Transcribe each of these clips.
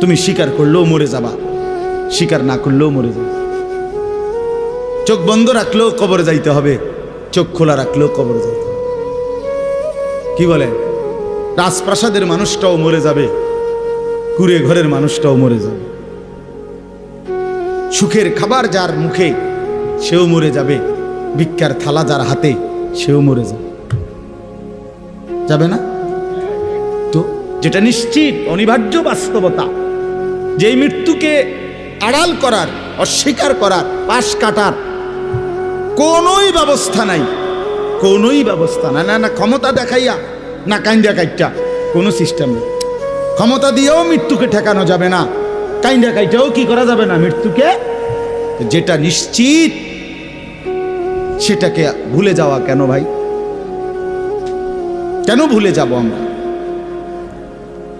তুমি স্বীকার করলেও মরে যাবা, স্বীকার না করলেও মরে যাবে। চোখ বন্ধ রাখলেও কবরে যাইতে হবে, চোখ খোলা রাখলেও কবরে যাইতে হবে। কি বলে, রাজপ্রাসাদের মানুষটাও মরে যাবে, কুড়ে ঘরের মানুষটাও মরে যাবে। সুখের খাবার যার মুখে সেও মরে যাবে, ভিক্ষার থালা যার হাতে সেও মরে যাবে, যাবে না? তো যেটা নিশ্চিত অনিবার্য বাস্তবতা, যে মৃত্যুকে আড়াল করার, অস্বীকার করার, পাশ কাটার কোনোই ব্যবস্থা নাই, কোনোই ব্যবস্থা নাই। না না ক্ষমতা দেখাইয়া, না কাইন্দা কাইটা, কোনো সিস্টেম নেই। ক্ষমতা দিয়েও মৃত্যুকে ঠেকানো যাবে না, কাইন্দা কাইটাও কি করা যাবে না মৃত্যুকে। যেটা নিশ্চিত সেটাকে ভুলে যাওয়া কেন ভাই? কেন ভুলে যাব আমরা?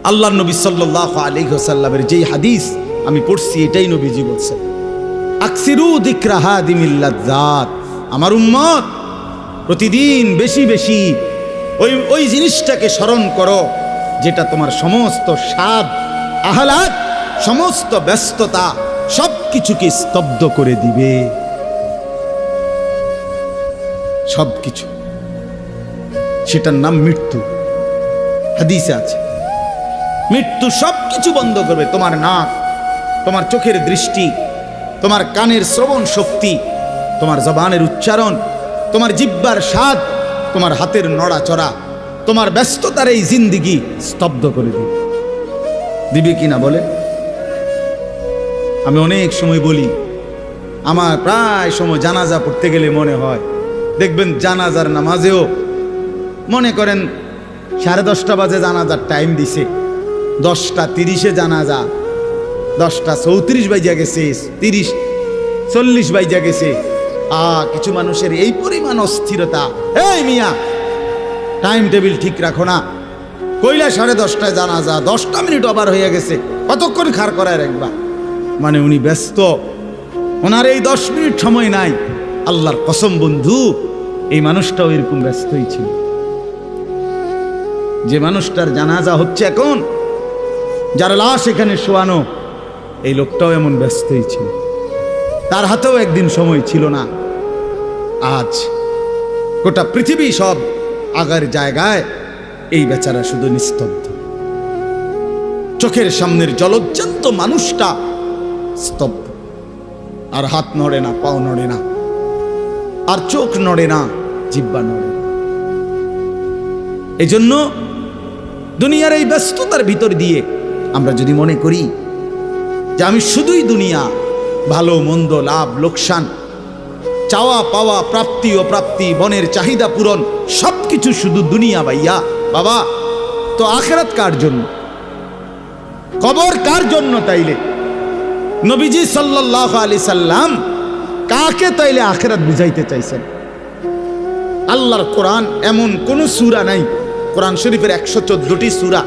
আল্লাহ নবী সাল্লাল্লাহু আলাইহি ওয়াসাল্লামের যেই হাদিস আমি পড়ছি, এটাই নবীজি বলছেন, আকসিরু যিকরা হাদিমিল লাযযাত, আমার উম্মত প্রতিদিন বেশি বেশি ওই জিনিসটাকে স্মরণ করো যেটা তোমার সমস্ত স্বাদ, আহ্লাদ, সমস্ত ব্যস্ততা সব কিছুকে স্তব্ধ করে দিবে। সব কিছু, সেটার নাম মৃত্যু। হাদিসে আছে মৃত্যু সব কিছু বন্ধ করবে। তোমার নাক, তোমার চোখের দৃষ্টি, তোমার কানের শ্রবণ শক্তি, তোমার জবানের উচ্চারণ, তোমার জিহ্বার স্বাদ, তোমার হাতের নড়াচড়া, তোমার ব্যস্ততার এই জিন্দিগি স্তব্ধ করে দিবে। দিবে কিনা বলে? আমি অনেক সময় বলি, আমার প্রায় সময় জানাজা পড়তে গেলে মনে হয়, দেখবেন জানাজার নামাজেও মনে করেন 10:30 বাজে জানাজার টাইম দিছে, 10:30 জানাজা, 10:34 বাজে গেছে, 30-40 বাজে গেছে। কিছু মানুষের এই পরিমাণ অস্থিরতা, এই মিয়া টাইম টেবিল ঠিক রাখো না, কইলা 10:30 জানাজা, 10 মিনিট ওভার হয়ে গেছে, কতক্ষণ খাড় করায় রাখবা? মানে উনি ব্যস্ত, ওনার এই 10 মিনিট সময় নাই। আল্লাহর কসম বন্ধু, এই মানুষটাও এরকম ব্যস্তই ছিল। যে মানুষটার জানাজা হচ্ছে এখন, যার লাশ এখানে শোয়ানো, এই লোকটাও এমন ব্যস্তই ছিল। তার হাতেও একদিন সময় ছিল না। আজ গোটা পৃথিবী সব আগার জায়গায়, এই বেচারা শুধু নিস্তব্ধ। চোখের সামনের জলজ্জান্ত মানুষটা স্তব্ধ, আর হাত নড়ে না, পাও নড়ে না, আর চোখ নড়ে না, জিহ্বা নড়ে না। এই জন্য দুনিয়ার এই ব্যস্ততার ভিতর দিয়ে আমরা যদি মনে করি যে আমি শুধুই দুনিয়া, ভালো মন্দ, লাভ লোকসান, চাওয়া পাওয়া, প্রাপ্তি অপ্রাপ্তি, মনের চাহিদা পূরণ, সবকিছু শুধু দুনিয়া ভাইয়া, বাবা তো আখিরাত কার জন্য? কবর কার জন্য? তাইলে নবীজি সাল্লাল্লাহু আলাইহি সাল্লাম কাকে তাইলে আখিরাত বুঝাইতে চাইছেন? আল্লাহর কোরআন এমন কোন সূরা নাই, কোরআন শরীফের 114টি সূরা,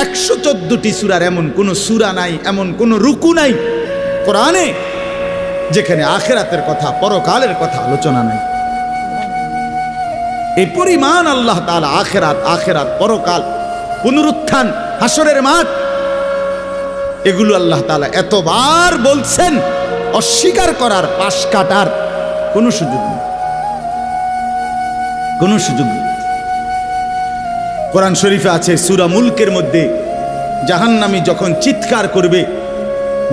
114টি সূরার এমন কোন সূরা নাই, এমন কোন রুকু নাই কোরআনে যেখানে আখিরাতের কথা, পরকালের কথা আলোচনা নাই। এই পরিমাণ আল্লাহ তাআলা আখিরাত, আখিরাত, পরকাল, পুনরুত্থান, হাসরের মাঠ, এগুলো আল্লাহ তাআলা এতবার বলছেন, অস্বীকার করার, পাশ কাটার কোনো সুযোগ নেই, কোনো সুযোগ নেই। কোরআন শরীফে আছে সূরা মুলকের মধ্যে, জাহান্নামী যখন চিৎকার করবে,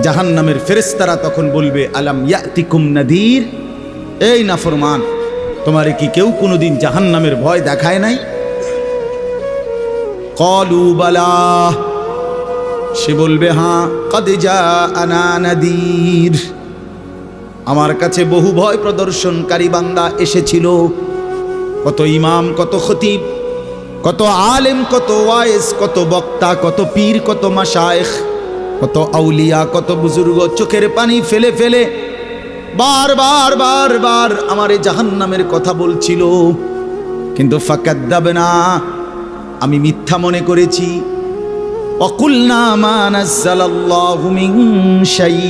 জাহান্নামের ফেরেশতারা তখন বলবে, আলাম ইয়াতিকুম নাদির, এই নাফরমান, তোমারে কি কেউ কোনোদিন জাহান্নামের ভয় দেখায় নাই? ক্বালু বালা, সে বলবে হ্যাঁ, কদ জাআনা নাদির, আমার কাছে বহু ভয় প্রদর্শনকারী বান্দা এসেছিল। কত ইমাম, কত খতিব, কত আলেম, কত ওয়াইজ, কত বক্তা, কত পীর, কত মাশায়েখ, কত আউলিয়া, কত বুজুর্গ চোখের পানি ফেলে ফেলে বারবার বারবার আমার এই জাহান্নামের কথা বলছিল, কিন্তু ফাকাদ্দাবনা, আমি মিথ্যা মনে করেছি। ওয়াকুলনা মা নাযালাল্লাহু মিন শাই,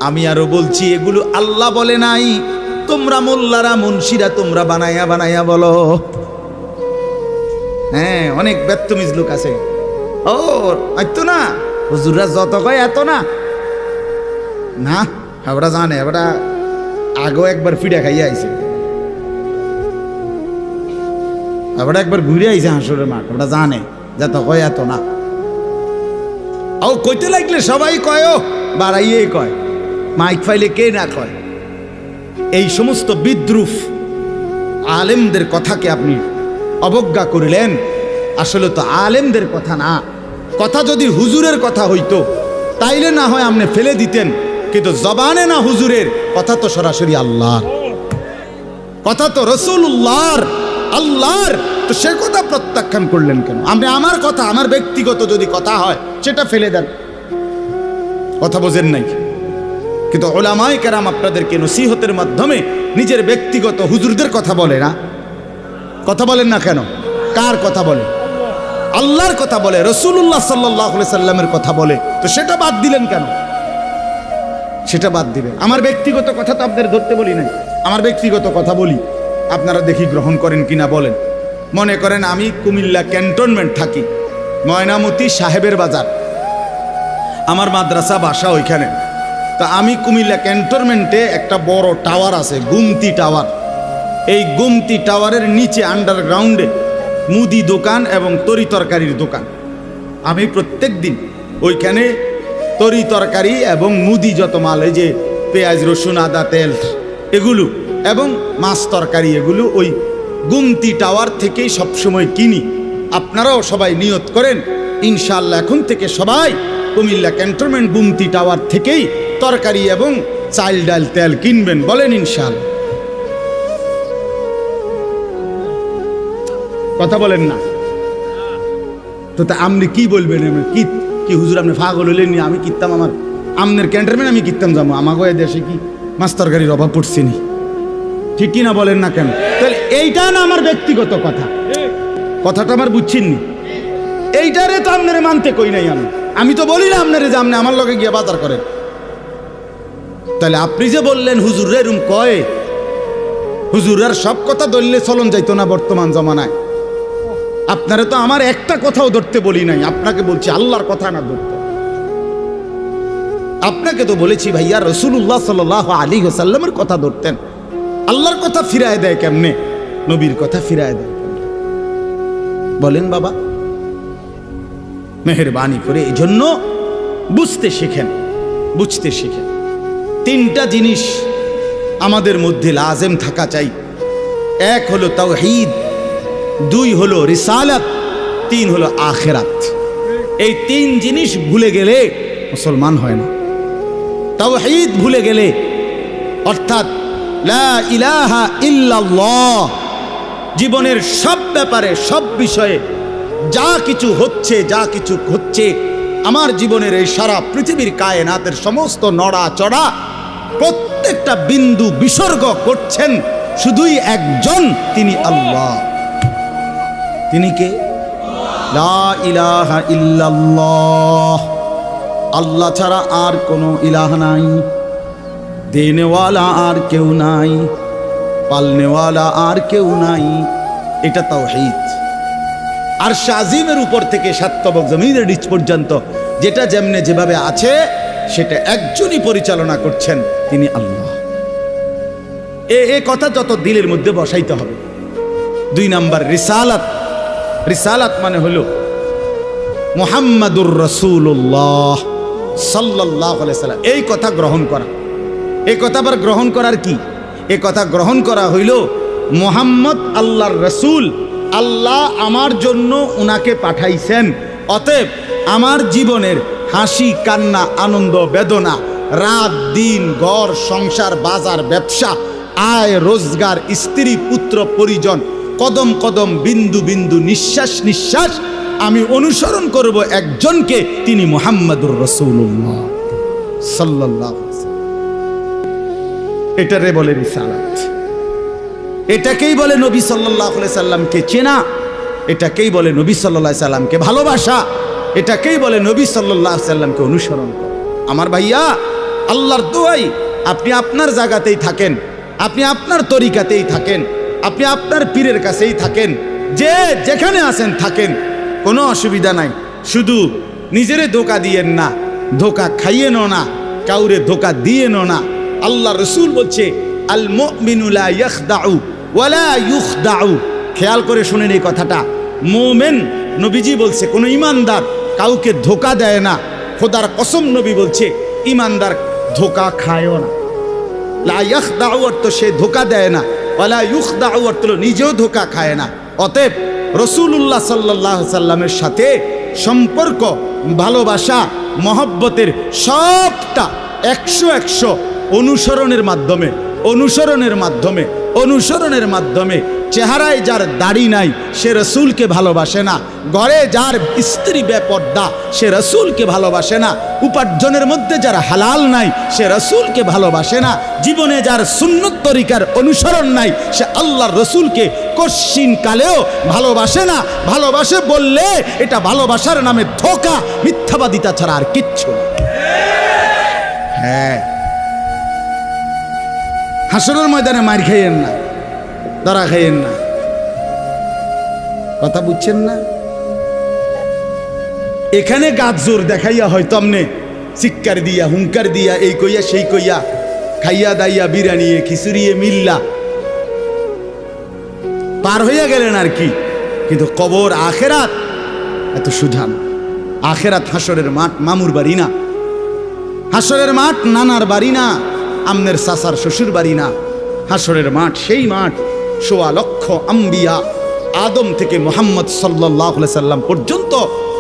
আমি আরো বলছি এগুলো আল্লাহ বলে নাই, তোমরা মোল্লারা, মুন্সিরা তোমরা বানায়া বানায়া বলো। হ্যাঁ, অনেক বেত্তমিজ লোক আছে, ও আইতো না, হুজুররা যত কয় এত না, না ওরা জানে, ওরা আগেও একবার ফিডা খাইয়া আইছে, ওরা একবার ঘুরে আইছে হাসরের মাঠ, ওরা জানে যত কয় এত না। ও কইতে লাগলে সবাই কয়, ও বাড়াইয়ে কয়, মাইক ফাইলে কে না কয়। এই সমস্ত বিদ্রুপ আলেমদের কথাকে আপনি অবজ্ঞা করিলেন। আসলে তো আলেমদের কথা না, কথা যদি হুজুরের কথা হইতো তাইলে না হয় আপনি ফেলে দিতেন, কিন্তু জবানে না হুজুরের কথা, তো সরাসরি আল্লাহর কথা, তো রাসূলুল্লাহর, আল্লাহর, তো সে কথা প্রত্যাখ্যান করলেন কেন? আপনি আমার কথা, আমার ব্যক্তিগত যদি কথা হয় সেটা ফেলে দেন, কথা বোঝেন নাই। কিন্তু উলামায়ে কেরাম আপনাদেরকে নসিহতের মাধ্যমে নিজের ব্যক্তিগত হুজুরদের কথা বলে না, কথা বলেন না কেন? কার কথা বলে? আল্লাহর কথা বলে, রাসূলুল্লাহ সাল্লাল্লাহু আলাইহি সাল্লামের কথা বলে, তো সেটা বাদ দিলেন কেন? সেটা বাদ দিবেন। আমার ব্যক্তিগত কথা তো আপনাদের ধরতে বলি নাই, আমার ব্যক্তিগত কথা বলি, আপনারা দেখি গ্রহণ করেন কিনা বলেন। মনে করেন আমি কুমিল্লা ক্যান্টনমেন্ট থাকি, ময়নামতি সাহেবের বাজার, আমার মাদ্রাসা বাসা ওইখানে। তা আমি কুমিল্লা ক্যান্টনমেন্টে একটা বড় টাওয়ার আছে, গুমতি টাওয়ার। এই গুমতি টাওয়ারের নিচে আন্ডারগ্রাউন্ডে মুদি দোকান এবং তরি তরকারির দোকান। আমি প্রত্যেক দিন ওইখানে তরি তরকারি এবং মুদি যত মাল, এই যে পেঁয়াজ রসুন আদা তেল এগুলো এবং মাছ তরকারি, এগুলো ওই গুমতি টাওয়ার থেকেই সবসময় কিনি। আপনারাও সবাই নিয়ত করেন ইনশাআল্লাহ এখন থেকে সবাই কুমিল্লা ক্যান্টনমেন্ট গুমতি টাওয়ার থেকেই তরকারি এবং চাল ডাল তেল কিনবেন, বলেন ইনশাআল্লাহ। কথা বলেন না তো, তা আপনি কি বলবেন? কি কি হুজুর আপনি পাগল হইলেন? আমি কিনতাম, আমার আমনের ক্যান্টনমেন্ট আমি কিনতাম যাবো, আমাকে দেশে কি মাছ তরকারির অভাব পড়ছে নি? ঠিক কিনা বলেন না কেন? তাহলে এইটা না আমার ব্যক্তিগত কথা, কথাটা আমার বুঝছেননি? এইটারে তো আপনারে মানতে কই নাই আমি তো বলি না আপনারে যে আপনি আমার লগে গিয়ে বাজার করেন। তাহলে আপনি যে বললেন হুজুর এরম কয়, হুজুরের সব কথা ধরলে চলন যাইতো না বর্তমান জমানায়। আপনারা তো আমার একটা কথাও ধরতে বলি নাই, আপনাকে বলছি আল্লাহর কথা না ধরতে। আপনাকে তো বলেছি ভাইয়া রাসূলুল্লাহ সাল্লাল্লাহু আলাইহি ওয়াসাল্লামের কথা ধরতেন। আল্লাহর কথা ফিরায় দেয় কেমনে? নবীর কথা ফিরায় দেয় কেমনে? বলেন বাবা, মেহেরবানি করে। এই জন্য বুঝতে শিখেন, বুঝতে শিখেন। তিনটা জিনিস আমাদের মধ্যে লাজেম থাকা চাই। এক হলো তাওহীদ, দুই হলো রিসালাত, তিন হলো আখিরাত। এই তিন জিনিস ভুলে গেলে মুসলমান হয় না। তাওহীদ ভুলে গেলে, অর্থাৎ লা ইলাহা ইল্লাল্লাহ, জীবনের সব ব্যাপারে সব বিষয়ে যা কিছু হচ্ছে আমার জীবনের এই সারা পৃথিবীর কায়নাতের সমস্ত নড়া চড়া প্রত্যেকটা বিন্দু বিসর্গ করছেন শুধুই একজন, তিনি আল্লাহ। তিনি কে? লা ইলাহা ইল্লাল্লাহ, আল্লাহ ছাড়া আর কোনো ইলাহ নাই, দেনেওয়ালা আর কেউ নাই, পালনেওয়ালা আর কেউ নাই। এটা তাওহীদ। আর শাজিমের উপর থেকে সাতবক জমিনের নিচ পর্যন্ত যেটা যেমনে যেভাবে আছে সেটা একজনই পরিচালনা করছেন, তিনি আল্লাহ। এ কথা যত দিলের মধ্যে বসাইতে হবে। দুই নাম্বার রিসালাত। রিসালাত মানে হলো মুহাম্মাদুর রাসূলুল্লাহ সাল্লাল্লাহু আলাইহি সাল্লাম, এই কথা গ্রহণ করা। এই কথা আবার গ্রহণ করার কি? এই কথা গ্রহণ করা হইল মুহাম্মদ আল্লাহর রাসূল, আল্লাহ আমার জন্য উনাকে পাঠাইছেন, অতএব আমার জীবনের হাসি কান্না আনন্দ বেদনা, রাত দিন, ঘর সংসার বাজার ব্যবসা, আয় রোজগার, স্ত্রী পুত্র পরিজন, কদম কদম বিন্দু বিন্দু নিঃশ্বাস নিঃশ্বাস আমি অনুসরণ করব একজনকে, তিনি মুহাম্মাদুর রাসূলুল্লাহ সাল্লাল্লাহু আলাইহি ওয়াসাল্লাম। এটারে বলে রিসালাত। এটাকেই বলে নবী সাল্লাল্লাহু আলাইহি সাল্লামকে চেনা, এটাকেই বলে নবী সাল্লাল্লাহু আলাইহি সাল্লামকে ভালোবাসা, এটাকেই বলে নবী সাল্লাল্লাহু আলাইহি সাল্লামকে অনুসরণ করা। আমার ভাইয়া, আল্লাহর দোয়াই আপনি আপনার জায়গাতেই থাকেন, আপনি আপনার তরিকাতেই থাকেন, আপনি আপনার পীরের কাছেই থাকেন, যে যেখানে আছেন থাকেন, কোনো অসুবিধা নাই। শুধু নিজেরে ধোকা দিয়েন না, ধোকা খাইয়েন না, কাউরে ধোকা দিয়েন না। আল্লাহ রসুল বলছে আল মুমিনু লা ইয়াখদাউ ওয়ালা ইউখদাউ। খেয়াল করে শুনেন এই কথাটা। মোমেন, নবীজি বলছে, কোনো ইমানদার কাউকে ধোকা দেয় না। খোদার কসম নবী বলছে ইমানদার ধোকা খায়ও না। লা ইয়াখদাউ অর্থ সে ধোকা দেয় না, ওয়ালা ইউখদাউ অর্থ নিজেও ধোকা খায় না। অতএব রাসূলুল্লাহ সাল্লাল্লাহু আলাইহি সাল্লামের সাথে সম্পর্ক, ভালোবাসা, মহব্বতের সবটা 100 অনুসরণের মাধ্যমে, অনুসরণের মাধ্যমে। চেহারায় যার দাড়ি নাই সে রসুলকে ভালোবাসে না, ঘরে যার স্ত্রী বেপর্দা সে রসুলকে ভালোবাসে না, উপার্জনের মধ্যে যার হালাল নাই সে রসুলকে ভালোবাসে না, জীবনে যার সুন্নত তরিকার অনুসরণ নাই সে আল্লাহর রসুলকে কশ্চিন কালেও ভালোবাসে না। ভালোবাসে বললে এটা ভালোবাসার নামে ধোঁকা, মিথ্যাবাদিতা ছাড়া আর কিচ্ছু না। হ্যাঁ, হাসরের ময়দানে মার খাইয়েন না, ধরা খাইয়েন না। কথা বুঝছেন না? এখানে গাছ জোর দেখাইয়া হয়তো আমনে চিৎকার দিয়া, হুঙ্কার দিয়া, এই কইয়া সেই কইয়া, খাইয়া দাইয়া, বিরানিয়ে খিচুড়িয়ে মিল্লা পার হইয়া গেলেন আর কি। কিন্তু কবর আখেরাত এত সুধান। আখেরাত হাসরের মাঠ মামুর বাড়ি না, হাসরের মাঠ নানার বাড়ি না, আমনের সাসার শ্বশুর বাড়ি না। হাসরের মাঠ সেই মাঠ ১৬ লক্ষ আম্বিয়া, আদম থেকে মুহাম্মদ সাল্লাল্লাহু আলাইহি সাল্লাম পর্যন্ত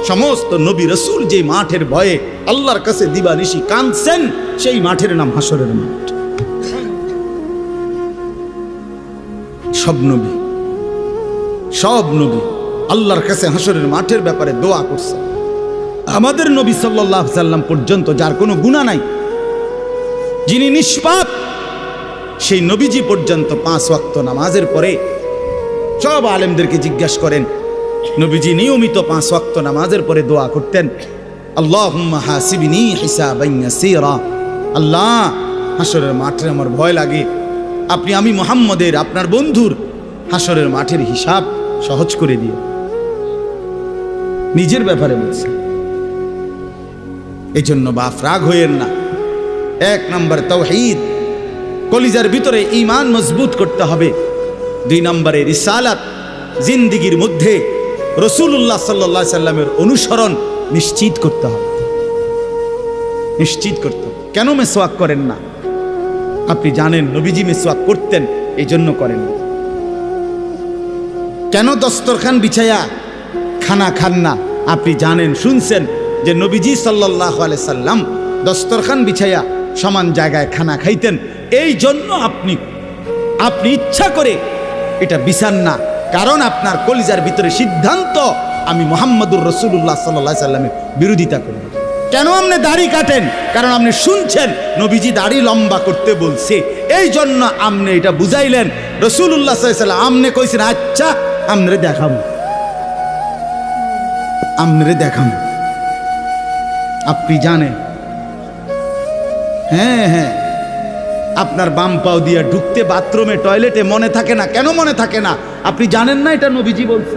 সমস্ত নবী রসুল যে মাঠের ভয়ে আল্লাহর কাছে দিবানিশি কাঁদছেন, সেই মাঠের নাম হাসরের মাঠ। সব নবী আল্লাহর কাছে হাসরের মাঠের ব্যাপারে দোয়া করছে। আমাদের নবী সাল্লাল্লাহু আলাইহি সাল্লাম পর্যন্ত যার কোনো গুনাহ নাই, যিনি নিষ্পাপ, সেই নবীজি পর্যন্ত 5 ওয়াক্ত নামাজের পরে সব আলেমদেরকে জিজ্ঞাসা করেন, নবীজি নিয়মিত 5 ওয়াক্ত নামাজের পরে দোয়া করতেন, আল্লাহুম্মা হাসিবনি হিসাবান ইয়াসীরা। আল্লাহ, হাসরের মাঠে আমার ভয় লাগে, আমি মুহাম্মদের, আপনার বন্ধুর হাসরের মাঠের হিসাব সহজ করে দিও। নিজের ব্যাপারে বলছে। এই জন্য বাপ রাগ হইয়েন না। 1 নম্বর তাওহীদ, কলিজার ভিতরে ঈমান মজবুত করতে হবে। 2 নম্বরে রিসালাত, জিন্দেগির মধ্যে রাসূলুল্লাহ সাল্লাল্লাহু আলাইহি সাল্লামের অনুসরণ নিশ্চিত করতে হবে। কেন মেসওয়াক করেন না? আপনি জানেন নবীজি মেসওয়াক করতেন, এই জন্য করেন না। কেন দস্তরখান বিছায়া খানা খান না? আপনি জানেন, শুনছেন যে নবীজি সাল্লাল্লাহু আলাইহি সাল্লাম দস্তরখান বিছায়া সমান জায়গায় খানা খাইতেন, এই জন্য আপনি ইচ্ছা করে এটা বিছান না। কারণ আপনার কলিজার ভিতরে সিদ্ধান্ত, আমি মুহাম্মদুর রাসূলুল্লাহ সাল্লাল্লাহু আলাইহি সাল্লামের বিরোধিতা করব। কেন আপনি দাড়ি কাটেন? কারণ আপনি শুনছেন নবীজি দাড়ি লম্বা করতে বলছে, এই জন্য আপনি এটা বুঝাইলেন। রাসূলুল্লাহ সাল্লাল্লাহু আলাইহি সাল্লাম আপনি কইছেন, আচ্ছা আমরে দেখাম, আপনি জানেন। হ্যাঁ, আপনার বাম পাও দিয়া ঢুকতে বাথরুমে, টয়লেটে মনে থাকে না। কেন মনে থাকে না? আপনি জানেন না এটা নবীজি বলছে।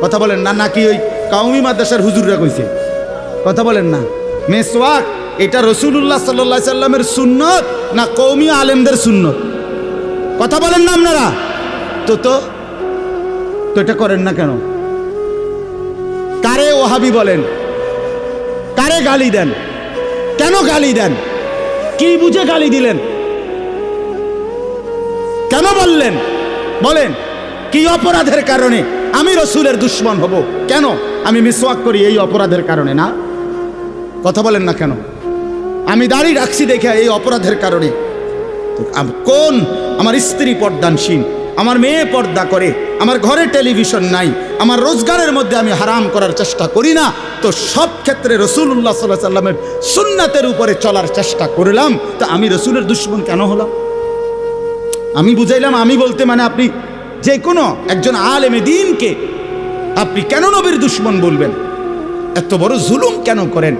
কথা বলেন না, নাকি ওই কাউমি মাদ্রাসার হুজুররা কইছে? কথা বলেন না। মেসওয়াক এটা রাসূলুল্লাহ সাল্লাল্লাহু আলাইহি সাল্লামের সুন্নত না কওমি আলেমদের সুন্নত? কথা বলেন না আপনারা। তো এটা করেন না কেন? কারে ওহাবি বলেন? কারে গালি দেন? কেন গালি দেন? কি বুঝে গালি দিলেন? কেন বললেন? বলেন, কি অপরাধের কারণে আমি রসুলের দুশ্মন হব? কেন? আমি মিসওয়াক করি এই অপরাধের কারণে না? কথা বলেন না কেন? আমি দাড়ি রাখছি দেখে এই অপরাধের কারণে? কোন আমার স্ত্রী পর্দানসীন, আমার মেয়ে পর্দা করে, আমার ঘরে টেলিভিশন নাই, আমার রোজগারের মধ্যে আমি হারাম করার চেষ্টা করি না, তো সব ক্ষেত্রে রাসূলুল্লাহ সাল্লাল্লাহু আলাইহি সাল্লামের সুন্নাতের উপরে চলার চেষ্টা করলাম, তা আমি রসুলের দুশ্মন কেন হলাম? আমি বুঝাইলাম, আমি বলতে মানে আপনি যে কোনো একজন আলেমে দ্বীনকে আপনি কেন নবীর দুশ্মন বলবেন? এত বড় জুলুম কেন করেন?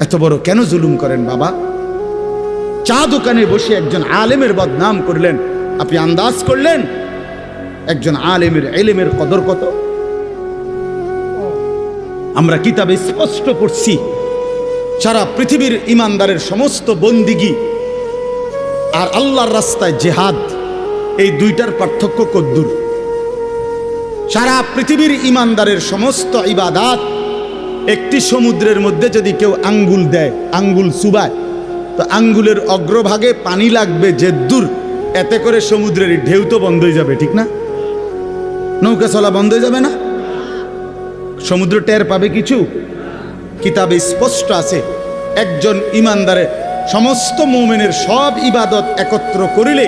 এত বড় কেন জুলুম করেন বাবা? চা দোকানে বসে একজন আলেমের বদনাম করলেন, আপনি আন্দাজ করলেন একজন আলেমের ইলমের কদর কত? আমরা কিতাবে স্পষ্ট পড়ছি সারা পৃথিবীর ইমানদারের সমস্ত বন্দিগি আর আল্লাহর রাস্তায় জিহাদ, এই দুইটার পার্থক্য কদ্দুর। সারা পৃথিবীর ইমানদারের সমস্ত ইবাদাত একটি সমুদ্রের মধ্যে যদি কেউ আঙ্গুল দেয়, আঙ্গুল চুবায়, তো আঙ্গুলের অগ্রভাগে পানি লাগবে যে দূর, এতে করে সমুদ্রের ঢেউ তো বন্ধ হয়ে যাবে, ঠিক না? নৌকা চলা বন্ধ হয়ে যাবে না? সমুদ্র টের পাবে কিছু? কিতাবে স্পষ্ট আছে একজন ইমানদারের সমস্ত মুমিনের সব ইবাদত একত্র করিলে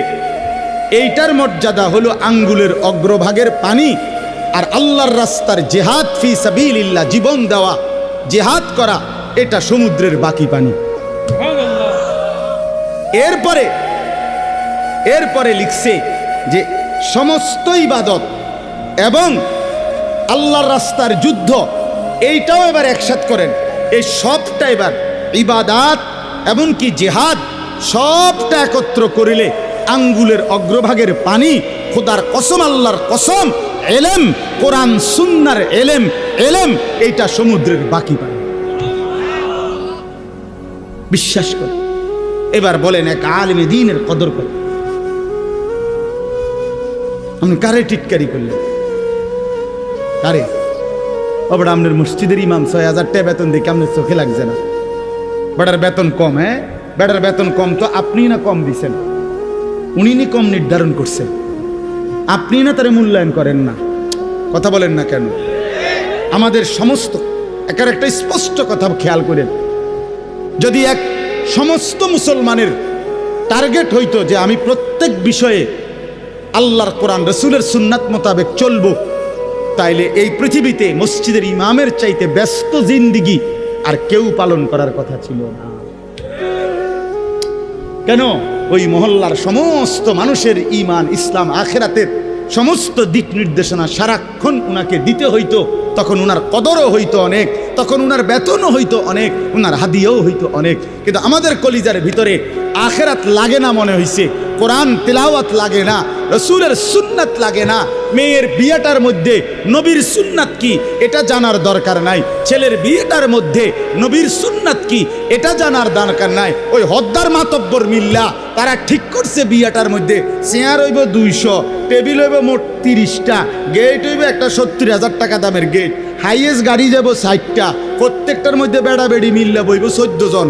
এইটার মর্যাদা হলো আঙ্গুলের অগ্রভাগের পানি। আর আল্লাহর রাস্তার জিহাদ ফি সাবিলিল্লাহ, জীবন দেওয়া, জিহাদ করা, এটা সমুদ্রের বাকি পানি। এরপরে লিখছে যে সমস্ত ইবাদত এবং আল্লাহর রাস্তার যুদ্ধ, এইটাও এবার একসাথ করেন। এই সবটা এবার ইবাদাত এমনকি জিহাদ সবটা একত্র করিলে আঙ্গুলের অগ্রভাগের পানি, খোদার কসম, আল্লাহর কসম, এলেম, কোরআন সুন্নাহর এলেম, এইটা সমুদ্রের বাকি পানি। বিশ্বাস করে এবার বলেন এক আলেমে দ্বীনের কদর করে আপনি কারে টিটকারি করলেন? কারে? ওটা আপনার মসজিদের ইমাম ৬,০০০ টাকা বেতন দেখে আপনার চোখে লাগছে না? বেটার বেতন কম। হ্যাঁ, বেটার বেতন কম তো আপনি না কম দিছেন, উনি নি কম নির্ধারণ করছেন, আপনি না তারে মূল্যায়ন করেন না। কথা বলেন না কেন? আমাদের সমস্ত একার একটা স্পষ্ট কথা খেয়াল করেন, যদি এক সমস্ত মুসলমানের টার্গেট হইতো যে আমি প্রত্যেক বিষয়ে আল্লাহর কোরআন রসুলের সুন্নাত মোতাবেক চলবো, তাইলে এই পৃথিবীতে মসজিদের ইমামের চাইতে ব্যস্ত জিন্দিগি আর কেউ পালন করার কথা ছিল না। কেন? ওই মহল্লার সমস্ত মানুষের ঈমান, ইসলাম, আখিরাতের সমস্ত দিক নির্দেশনা সারাক্ষণ উনাকে দিতে হইতো, তখন উনার কদরও হইতো অনেক, তখন উনার বেতনও হইতো অনেক, উনার হাদিয়াও হইতো অনেক। কিন্তু আমাদের কলিজার ভিতরে আখিরাত লাগে না মনে হইছে, কোরআন তেলাওয়াত লাগে না, রসুলের সুন্নাত লাগে না, মেয়ের বিয়েটার মধ্যে নবীর সুন্নাত কি এটা জানার দরকার নাই, ছেলের বিয়েটার মধ্যে নবীর সুন্নাত কি এটা জানার দরকার নাই। ওই হদ্দার মাতব্বর মিল্লা তারা ঠিক করছে বিয়েটার মধ্যে চেয়ার হইব ২০০, টেবিল হইব মোট ৩০টা, গেট হইব একটা ৭০,০০০ টাকা দামের গেট, হাইয়েস্ট গাড়ি যাব ৬০টা, প্রত্যেকটার মধ্যে বেড়া বেড়ি মিল্লা বইব ১৪ জন,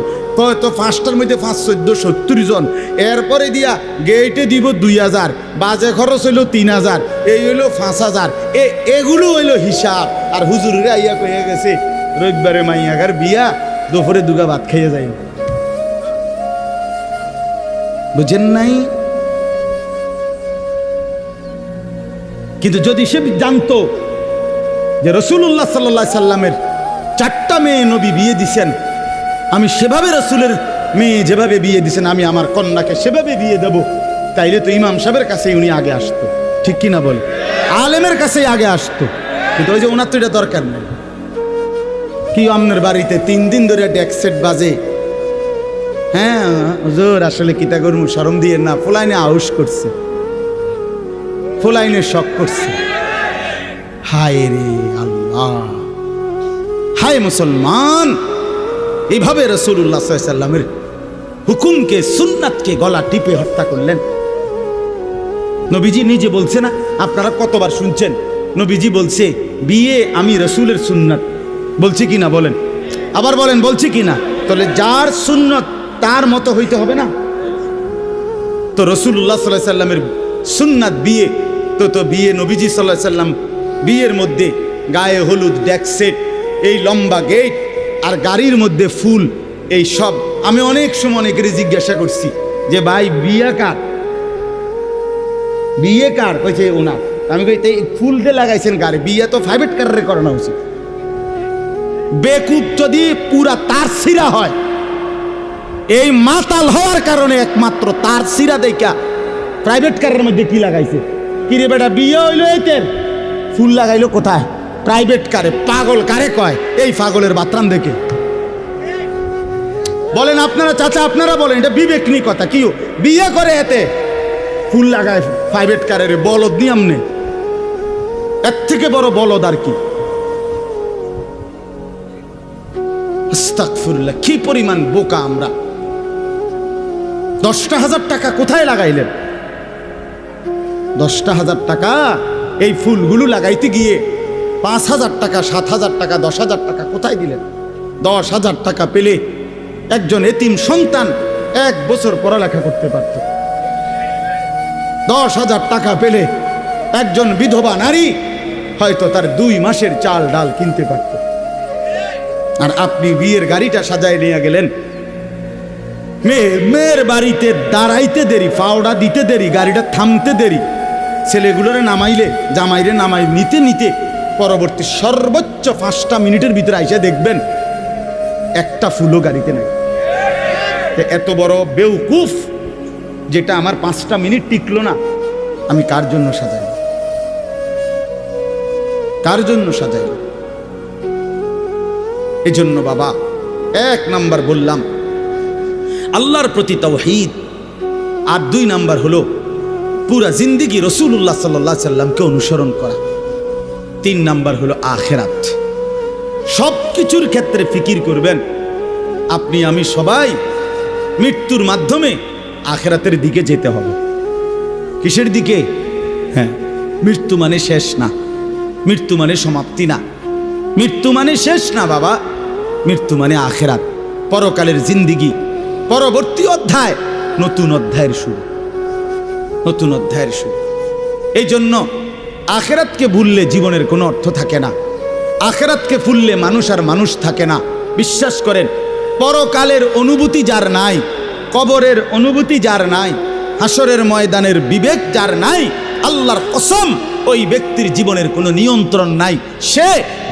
তো ৫টার মধ্যে ৫, ১৪, ৭০ জন। এরপরে দিয়া গেটে দিব ২,০০০, বাজে খরচ হইল ৩,০০০, এই হইল ৫,০০০। এগুলো হইল হিসাব। আর হুজুরেরা আইয়া কয়ে গেছে রবিবারে মাইয়াগার বিয়া, দুপুরে দুগা ভাত খাইয়ে যাই। বুঝেন নাই? কিন্তু যদি সে জানতো যে রাসূলুল্লাহ সাল্লাল্লাহু আলাইহি সাল্লামের 4টা মেয়ে নবী বিয়ে দিছেন, আমি সেভাবে রাসূলের মেয়ে যেভাবে বিয়ে দিছেন আমি আমার কন্যাকে সেভাবে বিয়ে দেব, তাইলে তো ইমাম সাহেবের কাছেই উনি আগে আসতো, ঠিক কিনা বল? আলেমের কাছেই আগে আসতো। কিন্তু ওই যে ওনার তো এটা দরকার নেই। কি আপনার বাড়িতে 3 দিন ধরে ডেক সেট বাজে? হ্যাঁ হুজুর, আসলে কিতা করবো, শরম দিয়ে না, ফোলাইনে আউশ করছে, ফোলাইনে শখ করছে। হায় রে আল্লাহ, হায় মুসলমান, এইভাবে রাসূলুল্লাহ সাল্লাল্লাহু আলাইহি সাল্লামের হুকুমকে, সুন্নাতকে গলা টিপে হত্যা করলেন। নবীজি নিজে বলছে না, আপনারা কতবার শুনছেন, নবীজি বলছে বিয়ে আমি রাসূলের সুন্নাত, বলছি কিনা বলেন? আবার বলেন বলছি কিনা? তাহলে যার সুন্নাত তার মতো হইতে হবে না? তো রাসূলুল্লাহ সাল্লাল্লাহু আলাইহি সাল্লামের সুন্নাত বিয়ে, তো বিয়ে নবীজি সাল্লাল্লাহু আলাইহি সাল্লাম বিয়ের মধ্যে গায়ে হলুদ, ডেক সেট, এই লম্বা গেট আর গাড়ির মধ্যে ফুল, এই সব। আমি অনেক সময় অনেকের জিজ্ঞাসা করছি যে ভাই বিয়ে কার, বিয়ে কার? কইছে ওনার। আমি কই এই ফুল দিয়ে লাগাইছেন গাড়ি, বিয়ে তো প্রাইভেট কারে করানো উচিত। বেকুব যদি পুরা তার সিরা হয়, এই মাতাল হওয়ার কারণে একমাত্র তার সিরা দেখা প্রাইভেট কারের মধ্যে কি লাগাইছে। কিরে বেটা, বিয়ে হইলো এতের, ফুল লাগাইলো কোথায়? প্রাইভেট কারে। পাগল কারে কয়? এই পাগলের বাতরাম দেখে। বলেন আপনারা, চাচা আপনারা বলেন, এটা বিবেক নি কথা। কি বিয়ে করে এতে ফুল লাগায় প্রাইভেট কারের? বলদ নি আমনে, এর থেকে বড় বলদ আর কি? আস্তাগফিরুল্লাহ, কি পরিমাণ বোকা আমরা। 10,000 টাকা কোথায় লাগাইলেন? 10,000 টাকা এই ফুলগুলো লাগাইতে গিয়ে 5,000 টাকা, 7,000 টাকা, 10,000 টাকা কোথায় দিলেন? 10,000 টাকা পেলে একজন এতিম সন্তান 1 বছর পড়ালেখা করতে পারত। 10,000 টাকা পেলে একজন বিধবা নারী হয়তো তার 2 মাসের চাল ডাল কিনতে পারত। আর আপনি বিয়ের গাড়িটা সাজায় নিয়ে গেলেন, মেয়ের বাড়িতে দাঁড়াইতে দেরি, ফাওড়া দিতে দেরি, গাড়িটা থামতে দেরি, ছেলেগুলোরে নামাইলে জামাইরে নামাই নিতে নিতে পরবর্তী সর্বোচ্চ 5টা মিনিটের ভিতরে আইসা দেখবেন একটা ফুলও গাড়িতে নাই। এত বড় বেউকুফ যেটা আমার 5টা মিনিট টিকলো না, আমি কার জন্য সাজাই? কার জন্য সাজাই? এই জন্য বাবা 1 নাম্বার বললাম আল্লাহর প্রতি তাওহীদ, আর 2 নাম্বার হলো পুরা জিন্দেগি রাসূলুল্লাহ সাল্লাল্লাহু আলাইহি সাল্লামকে অনুসরণ করা। 3 নাম্বার হলো আখিরাত। সব কিছুর ক্ষেত্রে ফিকির করবেন। আপনি আমি সবাই মৃত্যুর মাধ্যমে আখিরাতের দিকে যেতে হবে। কিসের দিকে? হ্যাঁ, মৃত্যু মানে শেষ না, মৃত্যু মানে সমাপ্তি না, মৃত্যু মানে শেষ না বাবা। মৃত্যু মানে আখিরাত, পরকালের জিন্দেগি, পরবর্তী অধ্যায়, নতুন অধ্যায়ের শুরু, নতুন অধ্যায়ের শুরু। এই জন্য আখিরাতকে ভুললে জীবনের কোনো অর্থ থাকে না। আখিরাতকে ভুললে মানুষ আর মানুষ থাকে না। বিশ্বাস করেন, পরকালের অনুভূতি যার নাই, কবরের অনুভূতি যার নাই, হাসরের ময়দানের বিবেক যার নাই, আল্লাহর কসম ওই ব্যক্তির জীবনের কোনো নিয়ন্ত্রণ নাই। সে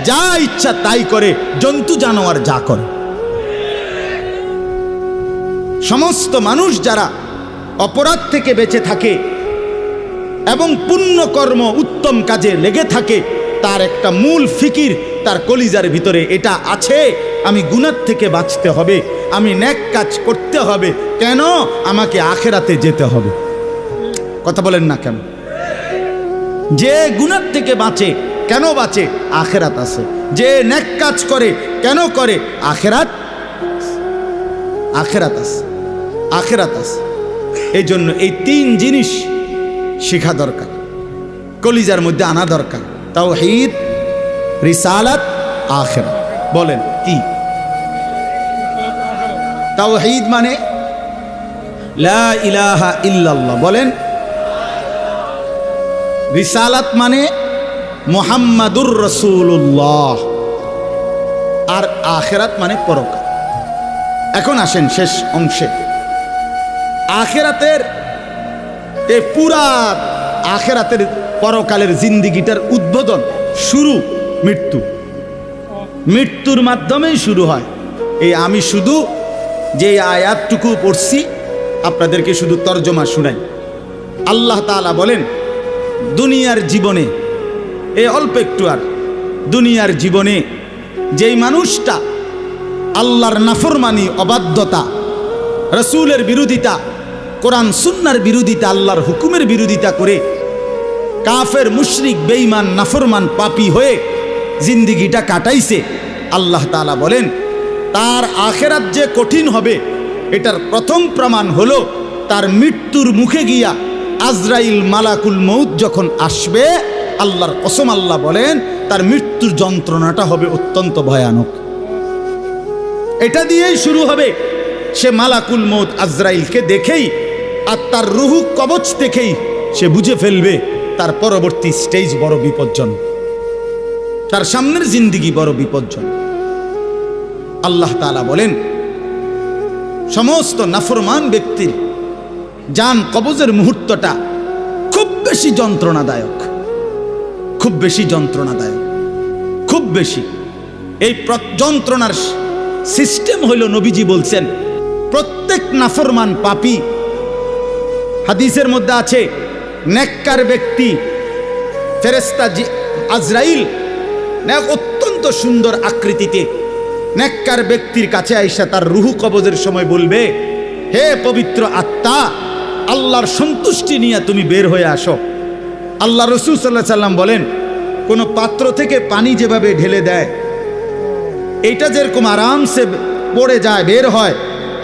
যা ইচ্ছা তাই করে, জন্তু জানোয়ার যা করে। সমস্ত মানুষ যারা অপরাধ থেকে বেঁচে থাকে এবং পুণ্যকর্ম উত্তম কাজে লেগে থাকে, তার একটা মূল ফিকির তার কলিজার ভিতরে এটা আছে, আমি গুনাহ থেকে বাঁচতে হবে, আমি নেক কাজ করতে হবে। কেন? আমাকে আখিরাতে যেতে হবে। কথা বলেন না কেন? যে গুনাহ থেকে বাঁচে, কেন বাঁচে? আখিরাত আছে। যে নেক কাজ করে, কেন করে? আখিরাত, আখিরাত আছে, আখিরাত আছে। এই জন্য এই 3 জিনিস শেখা দরকার, কলিজার মধ্যে আনা দরকার। তাওহীদ, রিসালাত, আখিরাত। বলেন কি? তাওহীদ মানে লা ইলাহা ইল্লাল্লাহ, বলেন। রিসালাত মানে মুহাম্মাদুর রাসূলুল্লাহ, আর আখিরাত মানে পরকাল। এখন আসেন শেষ অংশে। আখিরাতের এই পুরা আখিরাতের পরকালের জিন্দেগিটার উদ্বোধন, শুরু মৃত্যু। মৃত্যুর মাধ্যমেই শুরু হয়। এই আমি শুধু যে আয়াতটুকু পড়ছি আপনাদেরকে শুধু তর্জমা শুনাই। আল্লাহ তাআলা বলেন, দুনিয়ার জীবনে, এই অল্প একটু, আর দুনিয়ার জীবনে যেই মানুষটা আল্লাহর নাফরমানি, অবাধ্যতা, রাসূলের বিরোধিতা, কোরআন সুন্নাহর বিরোধিতা, আল্লাহর হুকুমের বিরোধিতা করে কাফের, মুশরিক, বেঈমান, নাফরমান, পাপী হয়ে জিন্দেগিটা কাটাইছে, আল্লাহ তাআলা বলেন তার আখিরাত যে কঠিন হবে এটার প্রথম প্রমাণ হলো তার মৃত্যুর মুখে গিয়া আজরাইল মালাকুল মউত যখন আসবে, আল্লাহর কসম আল্লাহ বলেন তার মৃত্যুর যন্ত্রণাটা হবে অত্যন্ত ভয়ানক। এটা দিয়েই শুরু হবে। সে মালাকুল মউত আজরাইলকে দেখেই আর তার রুহু কবচ দেখেই সে বুঝে ফেলবে তার পরবর্তী স্টেজ বড় বিপজ্জনক, তার সামনের জিন্দেগি বড় বিপজ্জনক। আল্লাহ তাআলা বলেন সমস্ত নাফরমান ব্যক্তির জান কবজের মুহূর্তটা খুব বেশি যন্ত্রণাদায়ক, খুব বেশি যন্ত্রণাদায়ক, খুব বেশি। এই যন্ত্রণার সিস্টেম হইল, নবীজি বলছেন প্রত্যেক নাফরমান পাপী, হাদিসের মধ্যে আছে নেককার ব্যক্তি ফেরেশতা আজরাইল অত্যন্ত সুন্দর আকৃতিতে নেককার ব্যক্তির কাছে আইসা তার রুহু কবজের সময় বলবে, হে পবিত্র আত্মা, আল্লাহর সন্তুষ্টি নিয়ে তুমি বের হয়ে আসো। আল্লাহ রাসূল সাল্লাল্লাহু আলাইহি সাল্লাম বলেন, কোনো পাত্র থেকে পানি যেভাবে ঢেলে দেয় এইটা যেরকম আরামসে পড়ে যায়, বের হয়,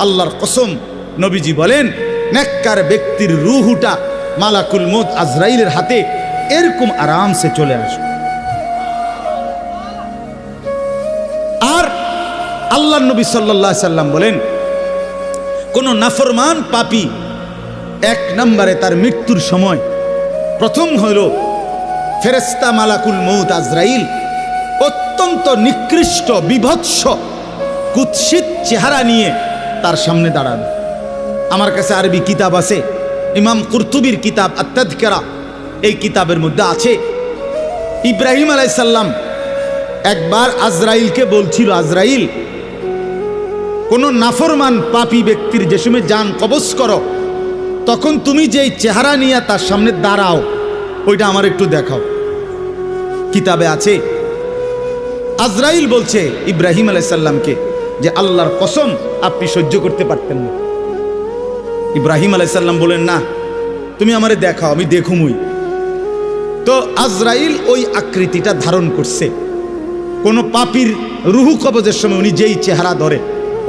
আল্লাহর কসম নবীজি বলেন নেককার ব্যক্তির রূহটা মালাকুল মউত আজরাইলের হাতে এরকম আরামসে চলে আসবে। আর আল্লাহর নবী সাল্লাল্লাহু আলাইহি সাল্লাম বলেন কোন নাফরমান পাপী এক নম্বরে তার মৃত্যুর সময় প্রথম হল ফেরেশতা মালাকুল মউত আজরাইল অত্যন্ত নিকৃষ্ট বিভৎস কুৎসিত চেহারা নিয়ে তার সামনে দাঁড়াবে। আমার কাছে আরবি কিতাব আছে, ইমাম কুরতুবির কিতাব আত-তাযকিরা, এই কিতাবের মধ্যে আছে ইব্রাহিম আলাইহিস সালাম একবার আজরাইলকে বলছিল, আজরাইল কোন নাফরমান পাপী ব্যক্তির যে সময় জান কবজ করো তখন তুমি যেই চেহারা নিয়ে তার সামনে দাঁড়াও ওইটা আমার একটু দেখাও। কিতাবে আছে আজরাইল বলছে ইব্রাহিম আলাইহিস সালামকে যে আল্লাহর কসম আপনি সহ্য করতে পারতেন না। ইব্রাহিম আলাইহিস সালাম বলেন না তুমি আমারে দেখাও, আমি দেখুমই। তো আজরাইল ওই আকৃতিটা ধারণ করছে। কোন পাপীর রুহু কবজের সময় উনি যেই চেহারা ধরে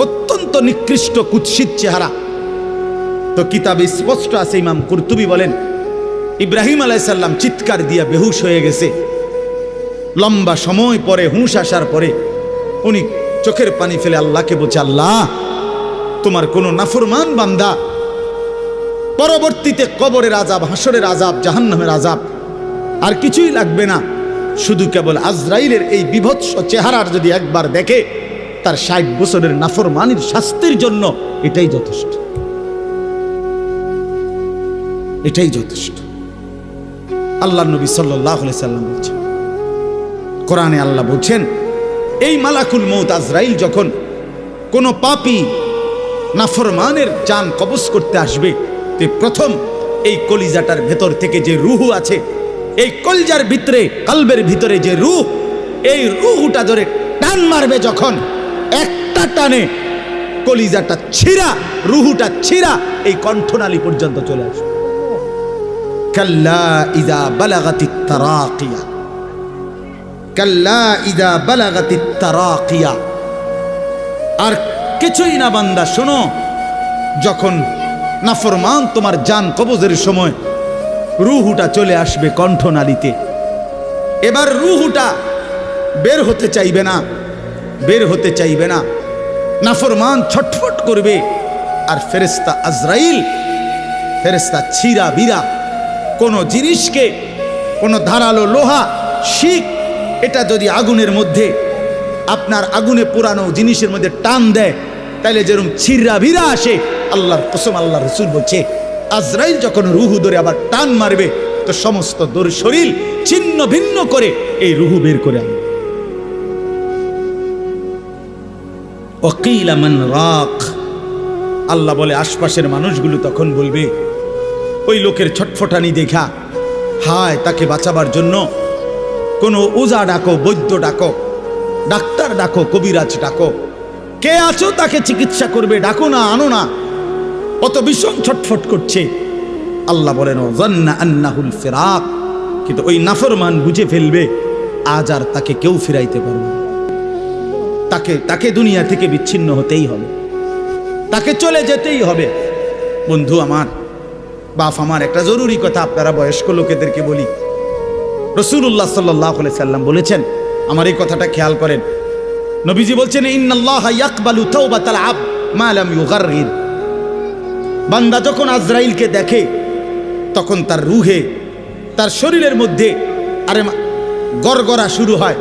অত্যন্ত নিকৃষ্ট কুৎসিত চেহারা। তো কিতাবে স্পষ্ট আছে, ইমাম কুরতুবী বলেন ইব্রাহিম আলাইহিস সালাম চিৎকার দিয়া বেহুশ হয়ে গেছে। লম্বা সময় পরে হুঁশ আসার পরে উনি চোখের পানি ফেলে আল্লাহকে বলছে, আল্লাহ তোমার কোন নাফরমান বান্দা পরবর্তীতে কবরের আযাব, হাসরের আযাব, জাহান্নামের আযাব আর কিছুই লাগবে না, শুধু কেবল আজরাইলের এই বিভৎস চেহারার যদি একবার দেখে তার ৬০ বছরের নাফরমানির শাস্তির জন্য এটাই যথেষ্ট, এটাই যথেষ্ট। আল্লাহ নবী সাল্লাল্লাহু আলাইহি সাল্লাম বলছেন, কোরআনে আল্লাহ বলছেন এই মালাকুল মউত আজরাইল যখন কোন পাপী নাফরমানের জান কবজ করতে আসবে তে প্রথম এই কলিজাটার ভেতর থেকে যে রুহু আছে, এই কলজার ভিতরে কলবের ভিতরে যে রুহ, এই রুহুটা ধরে টান মারবে যখন, একটা টানে কলিজাটা ছিঁড়া, রুহুটা ছিঁড়া এই কণ্ঠনালী পর্যন্ত চলে আসবে। কাল্লা ইযা বালাগাতিত তারাকিয়া, কাল্লা ইযা বালাগাতিত তারাকিয়া। আর কিছুই না বান্দা, শোনো, যখন নাফরমান তোমার জান কবজের সময় রুহুটা চলে আসবে কণ্ঠনালীতে, এবার রুহুটা বের হতে চাইবে না, বের হতে চাইবে না, নাফরমান ছটফট করবে। আর ফেরেশতা আজরাইল, ফেরেশতা ছিঁড়া বিরা কোনো জিনিসকে, কোনো ধারালো লোহা, শিক, এটা যদি আগুনের মধ্যে, আপনার আগুনে পোড়ানো জিনিসের মধ্যে টান দেয় তাইলে যেরকম ছিঁড়া ভিড়া আসে, আল্লাহর কসম আল্লাহ রাসূল বলছে আজরাইল যখন রুহু ধরে আবার টান মারবে তো সমস্ত দর শরীর ছিন্ন ভিন্ন করে এই রুহু বের করে আনবে। ওয়াকিলা মান রাক, আল্লাহ বলে আশপাশের মানুষগুলো তখন বলবে ওই লোকের ছটফটানি দেখা, হায় তাকে বাঁচাবার জন্য কোনো ওজা ডাকো, বৈদ্য ডাকো, ডাক্তার ডাকো, কবিরাজ ডাকো, কে আছো তাকে চিকিৎসা করবে, ডাকো না, আনো না, অত ভীষণ ছটফট করছে। আল্লাহ বলেন যান্না আন্নাহুল ফিরাক, কিন্তু ওই নাফরমান বুঝে ফেলবে আজ আর তাকে কেউ ফিরাইতে পারবে না, তাকে দুনিয়া থেকে বিচ্ছিন্ন হতেই হবে, তাকে চলে যেতেই হবে। বন্ধু আমার, বাপ আমার, একটা জরুরি কথা আপনারা বয়স্ক লোকেদেরকে বলি। রাসূলুল্লাহ সাল্লাল্লাহু আলাইহি সাল্লাম বলেছেন, আমার এই কথাটা খেয়াল করেন, নবীজি বলছেন ইন্নাল্লাহা ইয়াকবালু তাওবাতাল আবদ মা লাম ইউগারগির। বান্দা যখন আজরাইলকে দেখে তখন তার রুহে, তার শরীরের মধ্যে আরে গড়গড়া শুরু হয়,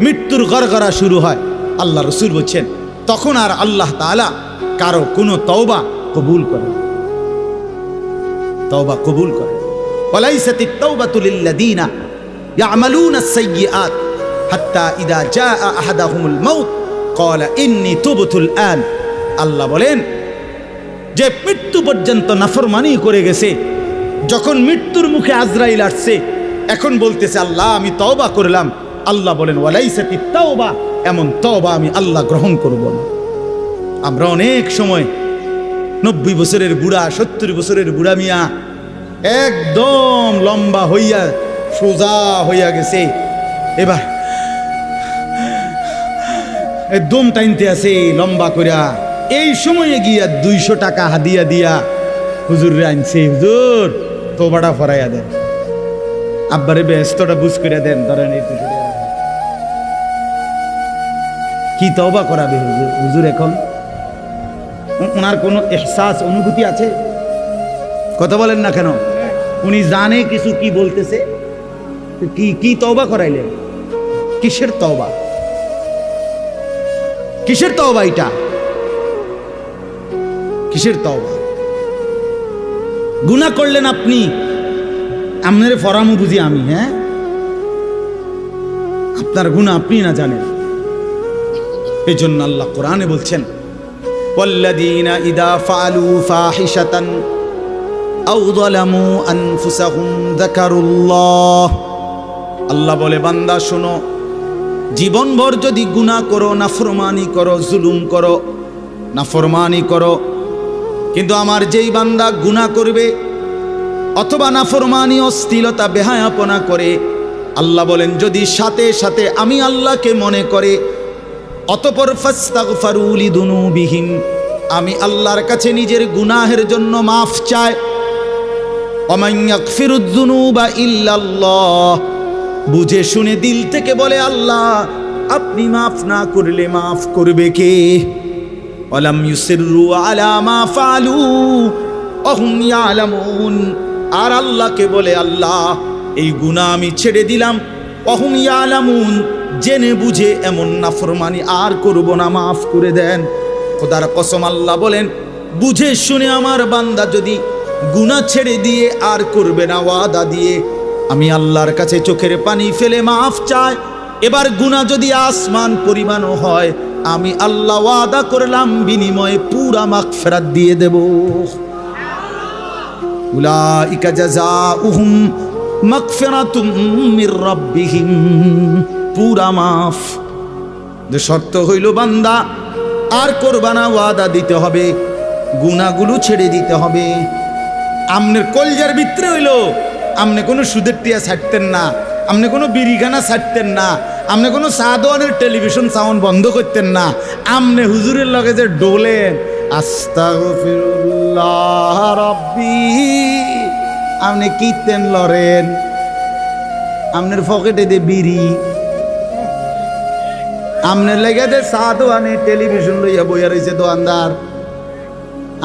মৃত্যুর গড়গড়া শুরু হয়। আল্লাহ রাসূল বলছেন তখন আর আল্লাহ তাআলা কারো কোনো তওবা কবুল করেন, তওবা কবুল করেন। ওয়ালাইসাতিত তাওবাতু লিল্লাযিনা ইয়ামালুনা আস-সাইয়্যাত হাত্তা ইযা জাআ আহাদাহুমুল মাউত ক্বালা ইন্নী তুবতুল আন। আল্লাহ বলেন যে মৃত্যু পর্যন্ত নাফরমানি করে গেছে, যখন মৃত্যুর মুখে আজরাইল আসছে এখন বলতেছে আল্লাহ আমি তওবা করলাম। আল্লাহ বলেন ওয়ালাইসাতিত তাওবা, এমন তওবা আমি আল্লাহ গ্রহণ করব না। আমরা অনেক সময় 90 বছরের বুড়া, 70 বছরের বুড়া মিয়া একদম লম্বা হইয়া সোজা হইয়া গেছে, এবার দম টাইনতে আছে লম্বা কইরা। এই সময়ে গিয়া 200 টাকা হাদিয়া দিয়া হুজুরে আনছে, হুজুর তোবাটা ফরাইয়া দেন, আব্বারে ব্যস্তটা বুঝ করে দেন, ধরেন এই 200 টাকা। কি তওবা করাবে হুজুর? হুজুর এখন ওনার কোনো এহসাস অনুভূতি আছে? কথা বলেন না কেন? উনি জানে কিছু কি বলতেছে, কি তওবা করাইলেন? কিসের তওবা? কিসের তওবা এটা? কিসের তওবা? গুনাহ করলেন আপনি, আপনার ফরামু বুঝি আমি? হ্যাঁ, আপনার গুনাহ আপনি না জানেন। এই জন্য আল্লাহ কোরআনে বলছেন, ওয়াল্লাযীনা ইযা ফাআলু ফাহিশাতান আও যালামু আনফুসাহুম যাকারুল্লাহ। আল্লাহ বলে, বান্দা শোনো, জীবনভর যদি গুনাহ করো, নাফরমানি করো, জুলুম করো, নাফরমানি করো, কিন্তু আমার যেই বান্দা গুনাহ করবে অথবা নাফরমানি, অশ্লীলতা, বেহায়াপনা করে, আল্লাহ বলেন যদি সাথে সাথে আমি আল্লাহকে মনে করে, অতঃপর ফাস্তাগফারু লিযুনুবিহিম, আমি আল্লাহর কাছে নিজের গুনাহের জন্য মাফ চায়, ওয়া মান ইয়াগফিরুয যুনুবা ইল্লাল্লাহ, বুঝে শুনে দিল থেকে বলে আল্লাহ আপনি মাফ না করলে মাফ করবে কে? ওয়ালাম ইউসিররু আলা মা ফাআলু ওয়া হুম ইয়ালামুন, আর আল্লাহকে বলে আল্লাহ এই গুনাহ আমি ছেড়ে দিলাম, ওয়া হুম ইয়ালামুন, জেনে বুঝে এমন নাফরমানি আর করব না, মাফ করে দেন। খোদার কসম আল্লাহ বলেন, বুঝে শুনে আমার বান্দা যদি গুনাহ ছেড়ে দিয়ে আর করবে না ওয়াদা দিয়ে, আমি আল্লাহর কাছে চোখের পানি ফেলে মাফ চায়, এবার গুনাহ যদি আসমান পরিমাণও হয়, আমি আল্লাহ ওয়াদা করলাম বিনিময়ে পুরা মাগফিরাত দিয়ে দেব। উলাইকা জাযাউহুম মাগফিরাতুম মির রাব্বিহিম, পুরা মাফ। যে শর্ত হইল বান্দা আর করবা না, ওয়াদা দিতে হবে, গুনাহগুলো ছেড়ে দিতে হবে। আমনের কলজার ভিতরে হইল আমনে কোনো সুদের টিয়া ছাড়তেন না, আমনে কোনো বিড়িখানা ছাড়তেন না, আমনে কোনো সাদওয়ানের টেলিভিশন সাউন্ড বন্ধ করতেন না, আমনে হুজুরের লগে যে ডোলেন আস্তাগফিরুল্লাহ রাব্বি, আমনে কীর্তন লরেন, আমনের পকেটে দে বিড়ি, আমনের লেগে দে সাদওয়ানে টেলিভিশন লইয়া বইয়া রয়েছে দোকানদার,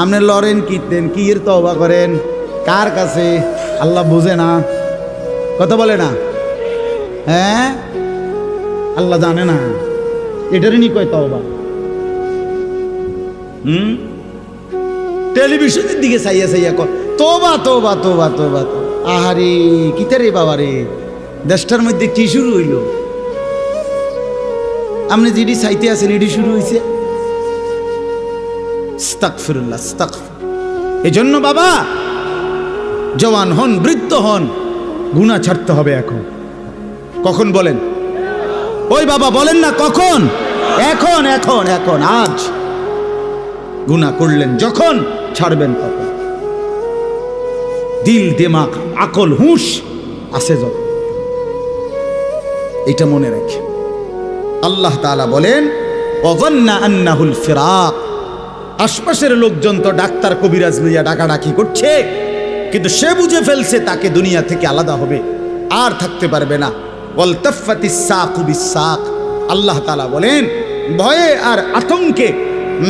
আমনে লরেন কীর্তন, কি এর তওবা করেন কার কাছে? আল্লাহ বুঝে না? কথা বলে না? হ্যাঁ, আল্লাহ জানে না? এটারই নি কয় তওবা। টেলিভিশনের দিকে চাইয়া চাইয়া কয় তোবা তোবা তোবা তোবা। আহারে কিতারে বাবা রে, দেশটার মধ্যে কি শুরু হইল? আপনি যেটি চাইতে আছেন এটি শুরু হয়েছে। আস্তাগফিরুল্লাহ, আস্তাগফির। এজন্য বাবা জওয়ান হন, বৃদ্ধ হন, গুনাহ ছাড়তে হবে এখন। কখন বলেন? ওই বাবা বলেন না কখন? এখন এখন এখন, আজ। গুনাহ করলেন যখন, ছাড়বেন তখন। দিল, দিমাগ, আকল, হুঁশ আছে যখন, এটা মনে রাখে। আল্লাহ তাআলা বলেন, ওয়াযান্না আন্নাহুল ফিরাক, আশপাশের লোকজন তো ডাক্তার কবিরাজ লইয়া ডাকাডাকি করছে, কিন্তু সে বুঝে ফেলছে তাকে দুনিয়া থেকে আলাদা হবে, আর থাকতে পারবে না। ওয়ালতাফাতিস সাকু বিসাক, আল্লাহ তাআলা বলেন ভয়ে আর আতঙ্কে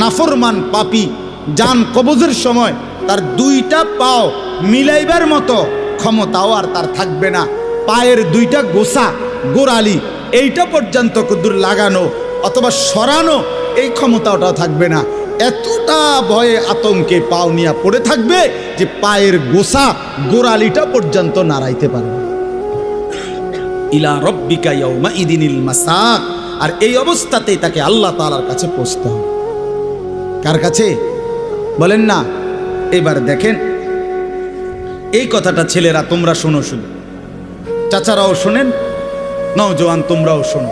নাফরমান পাপী জান কবজের সময় তার দুইটা পাও মিলাইবার মতো ক্ষমতাও আর তার থাকবে না। পায়ের দুইটা গোসা, গোড়ালি, এইটা পর্যন্ত কুদুর লাগানো অথবা সরানো এই ক্ষমতাটাও থাকবে না। এতটা ভয়ে আতঙ্কে পাও নিয়ে পড়ে থাকবে যে পায়ের গোসা, গোড়ালিটা পর্যন্ত নাড়াইতে পারবে। ইলা রব্বিকা ইয়াউমা ইদিনিল মাসাক, আর এই অবস্থাতেই তাকে আল্লাহ তাআলার কাছে পৌঁছতে হবে। কার কাছে বলেন না? এবার দেখেন এই কথাটা ছেলেরা তোমরা শোনো, শুনো, চাচারাও শোনেন, নওজোয়ান তোমরাও শোনো।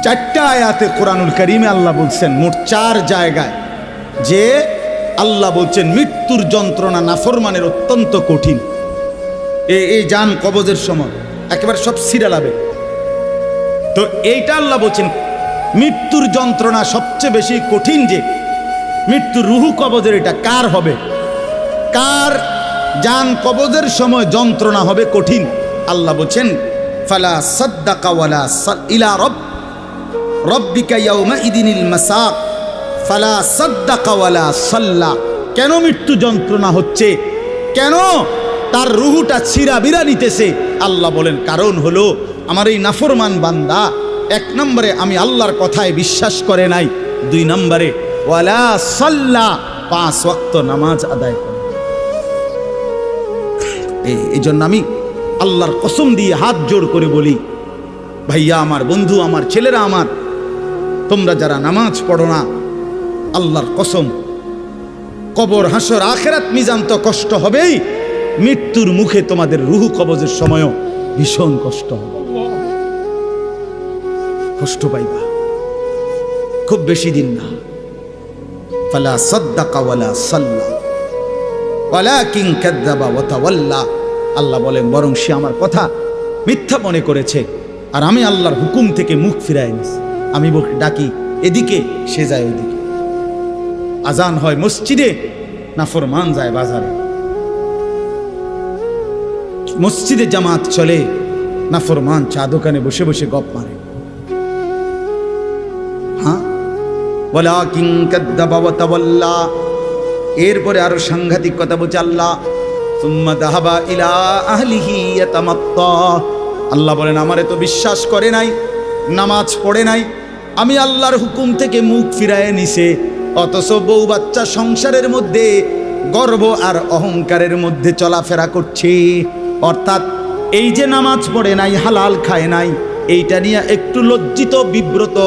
4টা আয়াতে কোরআনুল কারীমে আল্লাহ বলছেন, মোট 4 জায়গায়, যে আল্লাহ বলছেন মৃত্যুর যন্ত্রণা নাফরমানের অত্যন্ত কঠিন। এই জান কবজের সময় একেবারে সব ছিঁড়া লাবে। তো এইটা আল্লাহ বলছেন মৃত্যুর যন্ত্রণা সবচেয়ে বেশি কঠিন, যে মৃত্যুর রুহু কবজের এটা কার হবে, কার জান কবজের সময় যন্ত্রণা হবে কঠিন। আল্লাহ বলছেন ফালা সাদ্দাকা ওয়ালা ইলা রব্বিকা ইয়াউমা ইদিনিল মাসাক ফালা সাদ্দাকা ওয়ালা সাল্লা। কেন মৃত্যু যন্ত্রণা হচ্ছে, কেন তার রুহুটা ছিঁড়াবিরা নিতেছে? আল্লাহ বলেন কারণ হলো আমার এই নাফরমান বান্দা এক নম্বরে আমি আল্লাহর কথায় বিশ্বাস করে নাই, দুই নম্বরে ওয়ালা সাল্লা 5 ওয়াক্ত নামাজ আদায় করে। এই জন্য আমি আল্লাহর কসম দিয়ে হাত জোড় করে বলি, ভাইয়া আমার, বন্ধু আমার, ছেলেরা আমার, তোমরা যারা নামাজ পড়ো না, আল্লাহর কসম কবর, হাসর, আখিরাত, মিজান তো কষ্ট হবেই, মৃত্যুর মুখে তোমাদের রুহু কবজের সময়ও ভীষণ কষ্ট হবে, কষ্ট পাইবা, খুব বেশি দিন না। ফালা সাদ্দাকা ওয়ালা সাল্লা ওয়ালাকিন কাযাবা ওয়া তাওয়াল্লা। আল্লাহ বলেন বরং সে আমার কথা মিথ্যা মনে করেছে, আর আমি আল্লাহর হুকুম থেকে মুখ ফিরাই নিছি। আমি ডাকি এদিকে, সে যায় ওইদিকে। আজান হয় মসজিদে, নাফরমান যায় বাজারে। মসজিদে জামাত চলে, নাফরমান চা দোকানে বসে বসে গপ মারে। হ্যাঁ, ওয়ালাকিন কাযাবা ওয়া তাওয়াল্লা। এরপরে আরো সাংঘাতিক কথা বলছে আল্লাহ, সুম্মা যাহাবা ইলা আহলিহি ইয়াতামাত্তা। আল্লাহ বলেন আমারে তো বিশ্বাস করে নাই, নামাজ পড়ে নাই, আমি আল্লাহর হুকুম থেকে মুখ ফিরায় নিছে, অথচ বউ বাচ্চা সংসারের মধ্যে গর্ব আর অহংকারের মধ্যে চলাফেরা করছে। অর্থাৎ এই যে নামাজ পড়ে নাই, হালাল খায় নাই, এইটা নিয়ে একটু লজ্জিত বিব্রত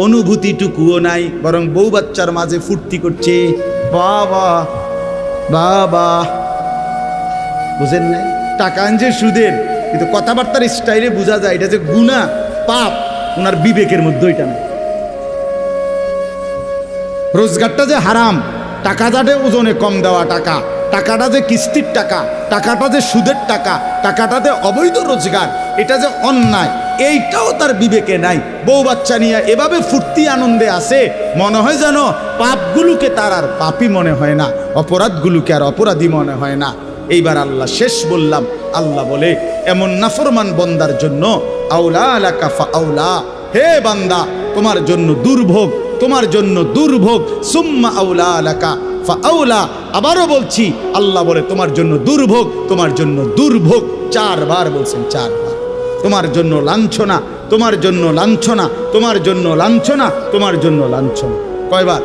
অনুভূতিটুকুও নাই, বরং বউ বাচ্চার মাঝে ফুর্তি করছে। বাবা বাবা, বুঝেন নাই? টাকা আনছে সুদের, কিন্তু কথাবার্তার স্টাইলে বোঝা যায় এটা যে গুনাহ, পাপ, ওনার বিবেকের মধ্যে ওইটা নেই। রোজগারটা যে হারাম, টাকাটা যে ওজনে কম দেওয়া টাকা, টাকাটা যে কিস্তির টাকা, টাকাটা যে সুদের টাকা, টাকাটা যে অবৈধ রোজগার, এটা যে অন্যায়, এইটাও তার বিবেকে নাই। বউ বাচ্চা নিয়ে এভাবে ফুর্তি আনন্দে আসে, মনে হয় যেন পাপগুলোকে তার আর পাপই মনে হয় না, অপরাধগুলোকে আর অপরাধী মনে হয় না। এইবার আল্লাহ শেষ বললাম, আল্লাহ বলে এমন নাফরমান বন্দার জন্য আউলা আলাকা ফাআউলা, হে বান্দা তোমার জন্য দুর্ভোগ, তোমার জন্য দুর্ভোগ, সুম্মা আউলা আলাকা ফাআউলা। আবারও বলছি, আল্লাহ বলে তোমার জন্য দুর্ভোগ, তোমার জন্য দুর্ভোগ, 4 বার বলছেন, 4 বার। তোমার জন্য লাঞ্ছনা, তোমার জন্য লাঞ্ছনা, তোমার জন্য লাঞ্ছনা, তোমার জন্য লাঞ্ছনা। কয়বার?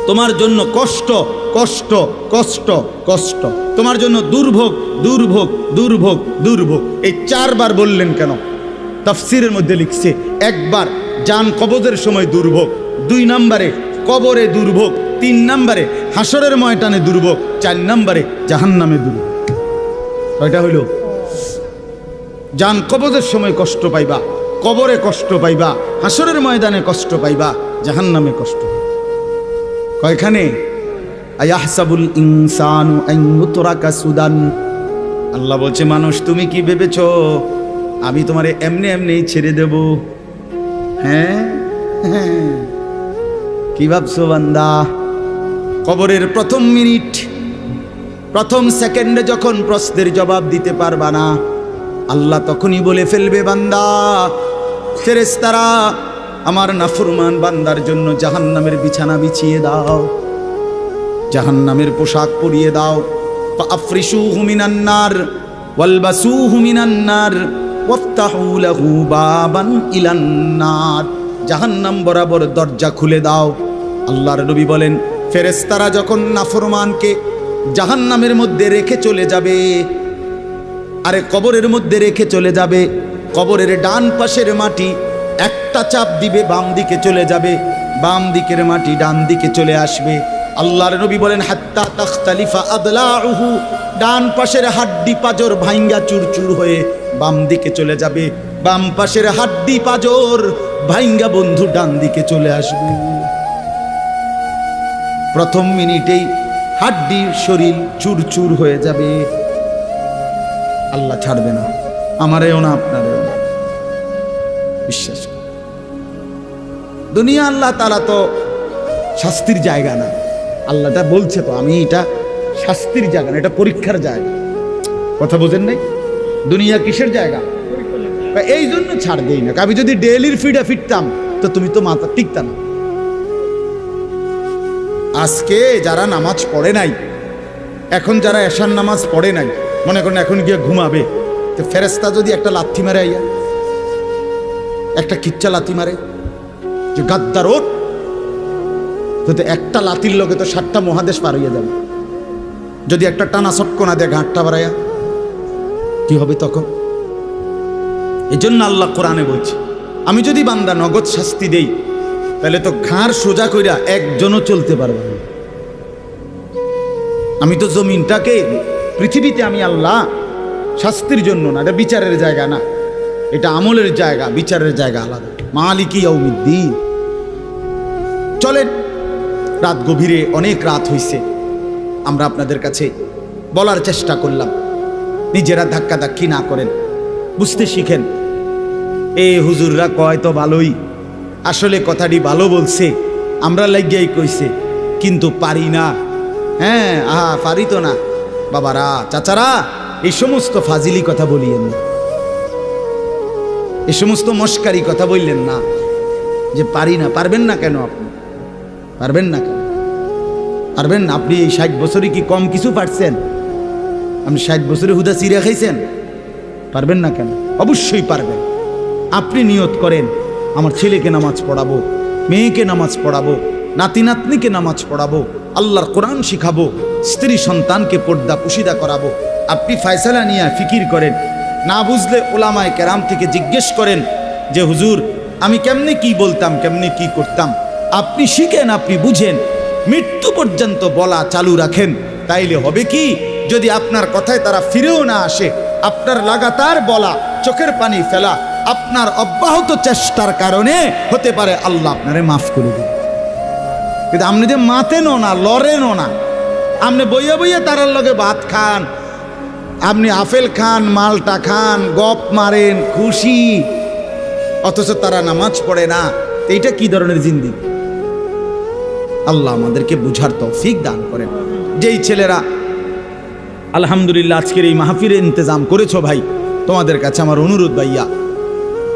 তোমার জন্য কষ্ট, কষ্ট, কষ্ট, কষ্ট, তোমার জন্য দুর্ভোগ, দুর্ভোগ, দুর্ভোগ, দুর্ভোগ। এই 4 বার বললেন কেন? তাফসীরের মধ্যে লিখছে, একবার জান কবজের সময় দুর্ভোগ, 2 নম্বরে কবরে দুর্ভোগ, 3 নম্বরে হাসরের ময়দানে দুর্ভোগ, 4 নম্বরে জাহান্নামে দুর্ভোগ। কয়টা হইল? জান কবজের সময় কষ্ট পাইবা, কবরে কষ্ট পাইবা, হাসরের ময়দানে কষ্ট পাইবা, জাহান্নামে কষ্ট। কয়খানে? আয়াহসাবুল ইনসানু আন ইউতরাকা সুদান। আল্লাহ বলছে মানুষ তুমি কি ভেবেছো আমি তোমারে এমনি এমনি ছেড়ে দেব? হ্যাঁ, কি ভাবছো বান্দা? কবরের প্রথম মিনিট, প্রথম সেকেন্ডে যখন প্রশ্নের জবাব দিতে পারবা না, আল্লাহ তখনই বলে ফেলবে বান্দা, ফেরেশতারা আমার নাফরমান বান্দার জন্য জাহান্নামের বিছানা বিছিয়ে দাও, জাহান্নামের পোশাক পরিয়ে দাও। ফাআফরিশুহু মিনান নার ওয়ালবাসুহু মিনান নার ওয়াফতাহু লাহু বাবান ইলান নার। জাহান্নাম বরাবর দরজা খুলে দাও। আল্লাহর নবী বলেন, ফেরেশতারা যখন নাফরমানকে জাহান্নামের মধ্যে রেখে চলে যাবে, আরে কবরের মধ্যে রেখে চলে যাবে, কবরের ডান পাশের মাটি একটা চাপ দিবে, বাম দিকে চলে যাবে, বাম দিকের মাটি ডান দিকে চলে আসবে। আল্লাহর নবী বলেন, হাত্তা তাখতালিফা আদলাউহু, ডান পাশের হাড্ডি পাজর ভাঙ্গা চুরচুর হয়ে বাম দিকে চলে যাবে, বাম পাশের হাড্ডি পাজর ভাঙ্গা বন্ধু ডান দিকে চলে আসবে। প্রথম মিনিটেই হাড্ডির শরীর চুরচুর হয়ে যাবে। আল্লাহ ছাড়বে না, আমারেও না আপনারেও না, বিশ্বাস করুন। দুনিয়া আল্লাহ তাআলা তো শাস্তির জায়গা না। আল্লাহটা বলছে তো আমি এটা শাস্তির জায়গা না, এটা পরীক্ষার জায়গা। কথা বোঝেন নাই? দুনিয়া কিসের জায়গা? এই জন্য ছাড় দেই না। আমি যদি ডেইলির ফিডে ফিরতাম তো তুমি তো মাথা টিকতা না। আজকে যারা নামাজ পড়ে নাই, এখন যারা এশার নামাজ পড়ে নাই, মনে করেন এখন গিয়ে ঘুমাবে, তো ফেরেশতা যদি একটা লাথি মারে, আইয়া একটা কিচ্চা লাথি মারে যে গাদ্দার ওঠ, তো একটা লাথির লোকে তো 7টা মহাদেশ পার হইয়া যাবে। যদি একটা টানা চটকনা দেয় ঘাটটা বাড়াইয়া, কি হবে তখন? এই জন্য আল্লাহ কোরআনে বলছে, আমি যদি বান্দা নগদ শাস্তি দেই তাহলে তো ঘাড় সোজা কইরা একজনও চলতে পারবে না। আমি তো জমিনটাকে, পৃথিবীতে আমি আল্লাহ শাস্তির জন্য না, এটা বিচারের জায়গা না, এটা আমলের জায়গা, বিচারের জায়গা আলাদা। মালিকি ইয়াউমিদ্দিন। চলেন, রাত গভীরে, অনেক রাত হইছে, আমরা আপনাদের কাছে বলার চেষ্টা করলাম, নিজেরা ধাক্কাধাক্কি না করেন, বুঝতে শিখেন। এ হুজুররা কয় তো ভালোই, আসলে কথাটি ভালো বলছে, আমরা লাগিয়াই কইছে, কিন্তু পারি না। হ্যাঁ, পারি তো না। বাবারা, চাচারা, এই সমস্ত ফাজিলি কথা বলিয়েন না, এই সমস্ত মস্কারি কথা বললেন না যে পারি না। পারবেন না কেন? আপনি পারবেন না কেন? পারবেন না। আপনি এই 60 বছরে কি কম কিছু পারছেন? আপনি 60 বছরে হুদা চিড়া খাইছেন? পারবেন না কেন? অবশ্যই পারবেন। আপনি নিয়ত করেন, আমার ছেলেকে নামাজ পড়াবো, মেয়েকে নামাজ পড়াবো, নাতি নাতনিকে নামাজ পড়াবো, আল্লাহর কোরআন শিখাবো, স্ত্রী সন্তানকে পর্দা পুশিদা করাবো। আপনি ফয়সালা নিয়ে ফিকির করেন, না বুঝলে ওলামায়ে কেরাম থেকে জিজ্ঞেস করেন যে হুজুর আমি কেমনে কি বলতাম, কেমনে কি করতাম। আপনি শিখেন, আপনি বুঝেন, মৃত্যু পর্যন্ত বলা চালু রাখেন। তাইলে হবে কি, যদি আপনার কথায় তারা ফিরেও না আসে, আপনার লাগাতার বলা, চোখের পানি ফেলা, আপনার অব্যাহত চেষ্টার কারণে হতে পারে আল্লাহ আপনারে মাফ করে দেন। কিন্তু আপনি যে মাতেনও না, লড়েনও না, আপনি বইয়া বইয়া তারার লগে ভাত খান, আপনি আপেল খান, মালটা খান, গপ মারেন, খুশি, অথচ তারা নামাজ পড়ে না। এইটা কি ধরনের জিন্দেগি? আল্লাহ আমাদেরকে বুঝার তৌফিক দান করেন। যেই ছেলেরা আলহামদুলিল্লাহ আজকের এই মাহফিলের ইন্তজাম করেছো, ভাই তোমাদের কাছে আমার অনুরোধ, ভাইয়া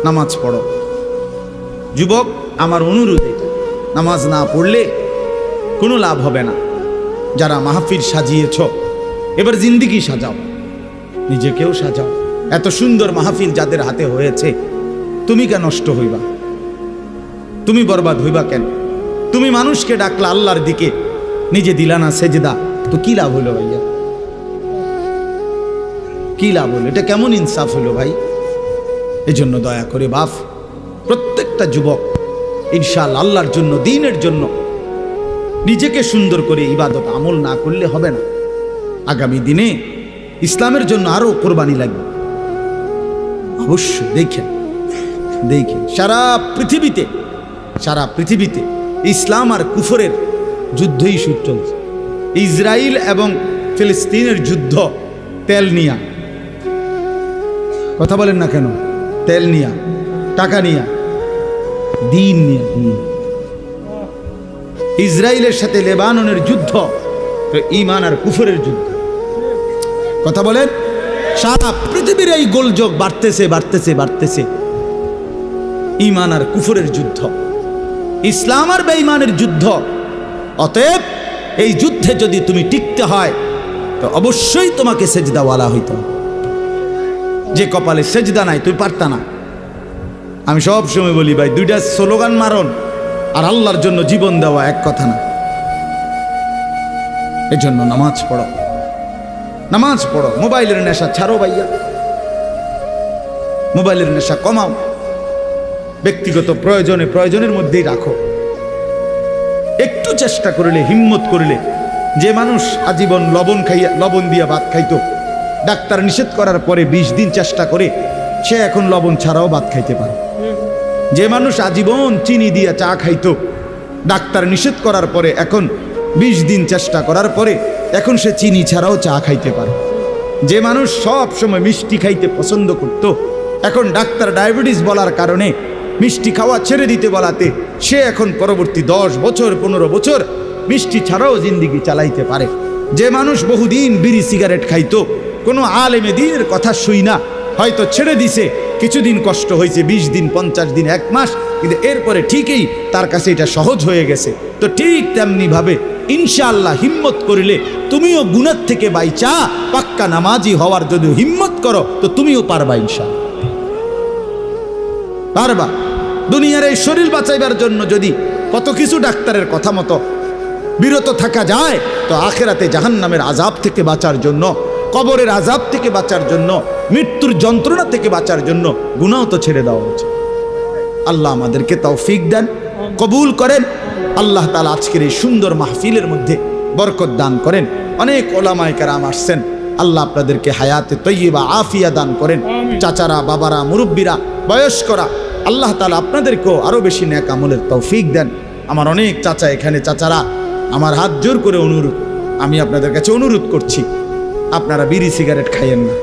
নামাজ পড়ো। যুবক, আমার অনুরোধ এটা, নামাজ না পড়লে কোনো লাভ হবে না। যারা মাহফিল সাজিয়েছ, এবার জিন্দেগি সাজাও, নিজেকেও সাজাও। এত সুন্দর মাহফিল যাদের হাতে হয়েছে, তুমি কেন নষ্ট হইবা? তুমি বরবাদ হইবা কেন? তুমি মানুষকে ডাকলা আল্লাহর দিকে, নিজে দিলা না সেজদা, তো কি লাভ হলো ভাইয়া? কি লাভ হলো? এটা কেমন ইনসাফ হলো ভাই? এজন্য দয়া করে বাপ, প্রত্যেকটা যুবক ইনশাআল্লাহ আল্লাহর জন্য, দ্বীনের জন্য নিজেকে সুন্দর করে ইবাদত আমল না করলে হবে না। আগামী দিনে ইসলামের জন্য আরো কোরবানি লাগবে। অবশ্যই দেখেন, সারা পৃথিবীতে ইসলাম আর কুফরের যুদ্ধই শুরু চলছে। ইসরায়েল এবং ফিলিস্তিনের যুদ্ধ তেল নিয়া। কথা বলেন না কেন? তেল নিয়া, টাকা নিয়া, দিন নিয়া। ইসরায়েলের সাথে লেবাননের যুদ্ধ ঈমান আর কুফরের যুদ্ধ। কথা বলেন, সারা পৃথিবীর এই গোলযোগ বাড়তেছে। ঈমান আর কুফরের যুদ্ধ, ইসলাম আর বেঈমানের যুদ্ধ। অতএব এই যুদ্ধে যদি তুমি টিকতে হয় তো অবশ্যই তোমাকে সেজদাওয়ালা হইতে হবে। যে কপালে সেজদা নাই, তুই পারতা না। আমি সব সময় বলি ভাই, দুইটা স্লোগান মারন আর আল্লাহর জন্য জীবন দেওয়া এক কথা না। এজন্য নামাজ পড়ো, মোবাইলের নেশা ছাড়ো ভাইয়া, মোবাইলের নেশা কমাও, ব্যক্তিগত প্রয়োজনের মধ্যেই রাখো। একটু চেষ্টা করলে, হিম্মত করলে, যে মানুষ আজীবন লবণ দিয়া ভাত খাইতো, ডাক্তার নিষেধ করার পরে 20 দিন চেষ্টা করে সে এখন লবণ ছাড়াও ভাত খাইতে পারে। যে মানুষ আজীবন চিনি দিয়া চা খাইতো, ডাক্তার নিষেধ করার পরে এখন 20 দিন চেষ্টা করার পরে এখন সে চিনি ছাড়াও চা খাইতে পারে। যে মানুষ সব সময় মিষ্টি খাইতে পছন্দ করত, এখন ডাক্তার ডায়াবেটিস বলার কারণে মিষ্টি খাওয়া ছেড়ে দিতে বলাতে সে এখন পরবর্তী 10 বছর 15 বছর মিষ্টি ছাড়াও জিন্দিগি চালাইতে পারে। যে মানুষ বহুদিন বিড়ি সিগারেট খাইতো, কোনো আলেমে দ্বীনের কথা শুই না, হয়তো ছেড়ে দিছে, কিছুদিন কষ্ট হয়েছে, 20 দিন 50 দিন 1 মাস, কিন্তু এরপরে ঠিকই তার কাছে এটা সহজ হয়ে গেছে। তো ঠিক তেমনি ভাবে ইনশাআল্লাহ হিম্মত করিলে তুমিও গুনাহ থেকে বাইচা পাক্কা নামাজি হওয়ার যদি হিম্মত করো তো তুমিও পারবা, ইনশাআল্লাহ পারবা। দুনিয়ার এই শরীর বাঁচাইবার জন্য যদি কত কিছু ডাক্তারের কথা মতো বিরত থাকা যায়, তো আখেরাতে জাহান্নামের আযাব থেকে বাঁচার জন্য, কবরের আযাব থেকে বাঁচার জন্য, মৃত্যুর যন্ত্রণা থেকে বাঁচার জন্য গুনাহ তো ছেড়ে দেওয়া উচিত। আল্লাহ আমাদেরকে তৌফিক দেন, কবুল করেন। আল্লাহ তাআলা আজকের এই সুন্দর মাহফিলের মধ্যে বরকত দান করেন। অনেক ওলামায়ে কেরাম আসছেন, আল্লাহ আপনাদেরকে হায়াতে তয়্যিবা আফিয়া দান করেন। চাচারা, বাবারা, মুরব্বীরা, বয়স্করা, আল্লাহ তাআলা আপনাদেরকেও আরো বেশি নেক আমলের তৌফিক দেন। আমার অনেক চাচা এখানে, চাচারা আমার হাত জোর করে অনুরোধ, আমি আপনাদের কাছে অনুরোধ করছি, আপনারা বিড়ি সিগারেট খাইয়েন না।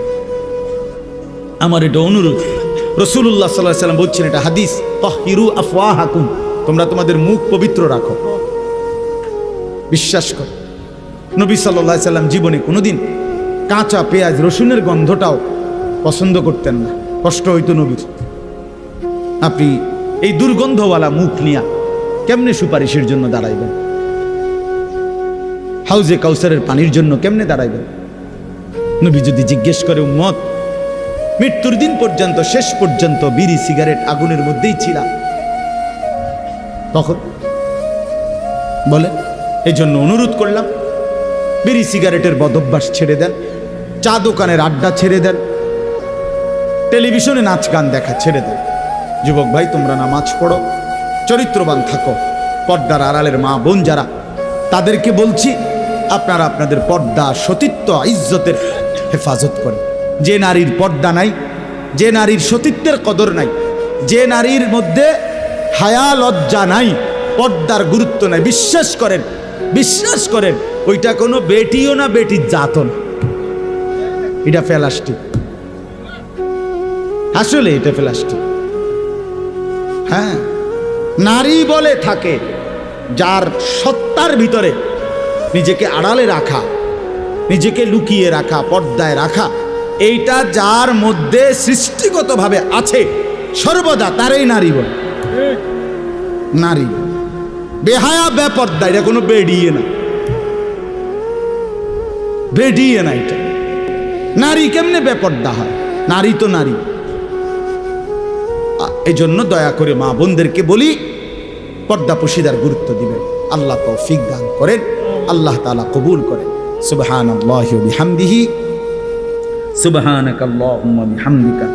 আমার এটা অনুরোধ। রাসূলুল্লাহ সাল্লাল্লাহু আলাইহি ওয়াসাল্লাম বলছেন, এটা হাদিস, তাহহিরু আফওয়াহাকুম, তোমরা তোমাদের মুখ পবিত্র রাখো। বিশ্বাস করো, নবী সাল্লাল্লাহু আলাইহি ওয়াসাল্লাম জীবনে কোনোদিন কাঁচা পেঁয়াজ রসুনের গন্ধটাও পছন্দ করতেন না, কষ্ট হইতো নবীর। আপনি এই দুর্গন্ধওয়ালা মুখ নিয়া কেমনে সুপারিশের জন্য দাঁড়াইবেন? হাউজে কাউসারের পানির জন্য কেমনে দাঁড়াইবেন? নবী যদি জিজ্ঞেস করে, উম্মত মৃত্যুর দিন পর্যন্ত, শেষ পর্যন্ত বিড়ি সিগারেট আগুনের মধ্যেই ছিল, তখন বলে, এই জন্য অনুরোধ করলাম, বিড়ি সিগারেটের বদভ্যাস ছেড়ে দেন, চা দোকানের আড্ডা ছেড়ে দেন, টেলিভিশনে নাচ গান দেখা ছেড়ে দেন। যুবক ভাই, তোমরা নামাজ পড়ো, চরিত্রবান থাকো। পর্দার আড়ালের মা বোন যারা, তাদেরকে বলছি, আপনারা আপনাদের পর্দা, সতীত্ব, ইজ্জতের হেফাজত করেন। যে নারীর পর্দা নাই, যে নারীর সতীত্বের কদর নাই, যে নারীর মধ্যে হায়া লজ্জা নাই, পর্দার গুরুত্ব নাই, বিশ্বাস করেন, বিশ্বাস করেন, ওইটা কোনো বেটিও না, বেটির জাতন, এটা প্লাস্টিক। আসলে এটা প্লাস্টিক। হ্যাঁ, নারী বলে থাকে যার সত্তার ভিতরে নিজেকে আড়ালে রাখা, নিজেকে লুকিয়ে রাখা, পর্দায় রাখা, এইটা যার মধ্যে সৃষ্টিগতভাবে আছে সর্বদা, তারই নারী বলে। নারী বেহায়া, বেপর্দা, এটা কোনো বেডিয়ে না, বেডিয়ে না। এটা নারী কেমনে বেপর্দা হয়? নারী তো নারী। এই জন্য দয়া করে মা বোনদেরকে বলি, পর্দা পশিদার গুরুত্ব দিবেন। আল্লাহ তৌফিক দান করেন, আল্লাহ তাআলা কবুল করেন। সুবহানাল্লাহি ওয়া বিহামদিহি, সুবহানাকাল্লাহুম্মা বিহামদিকা।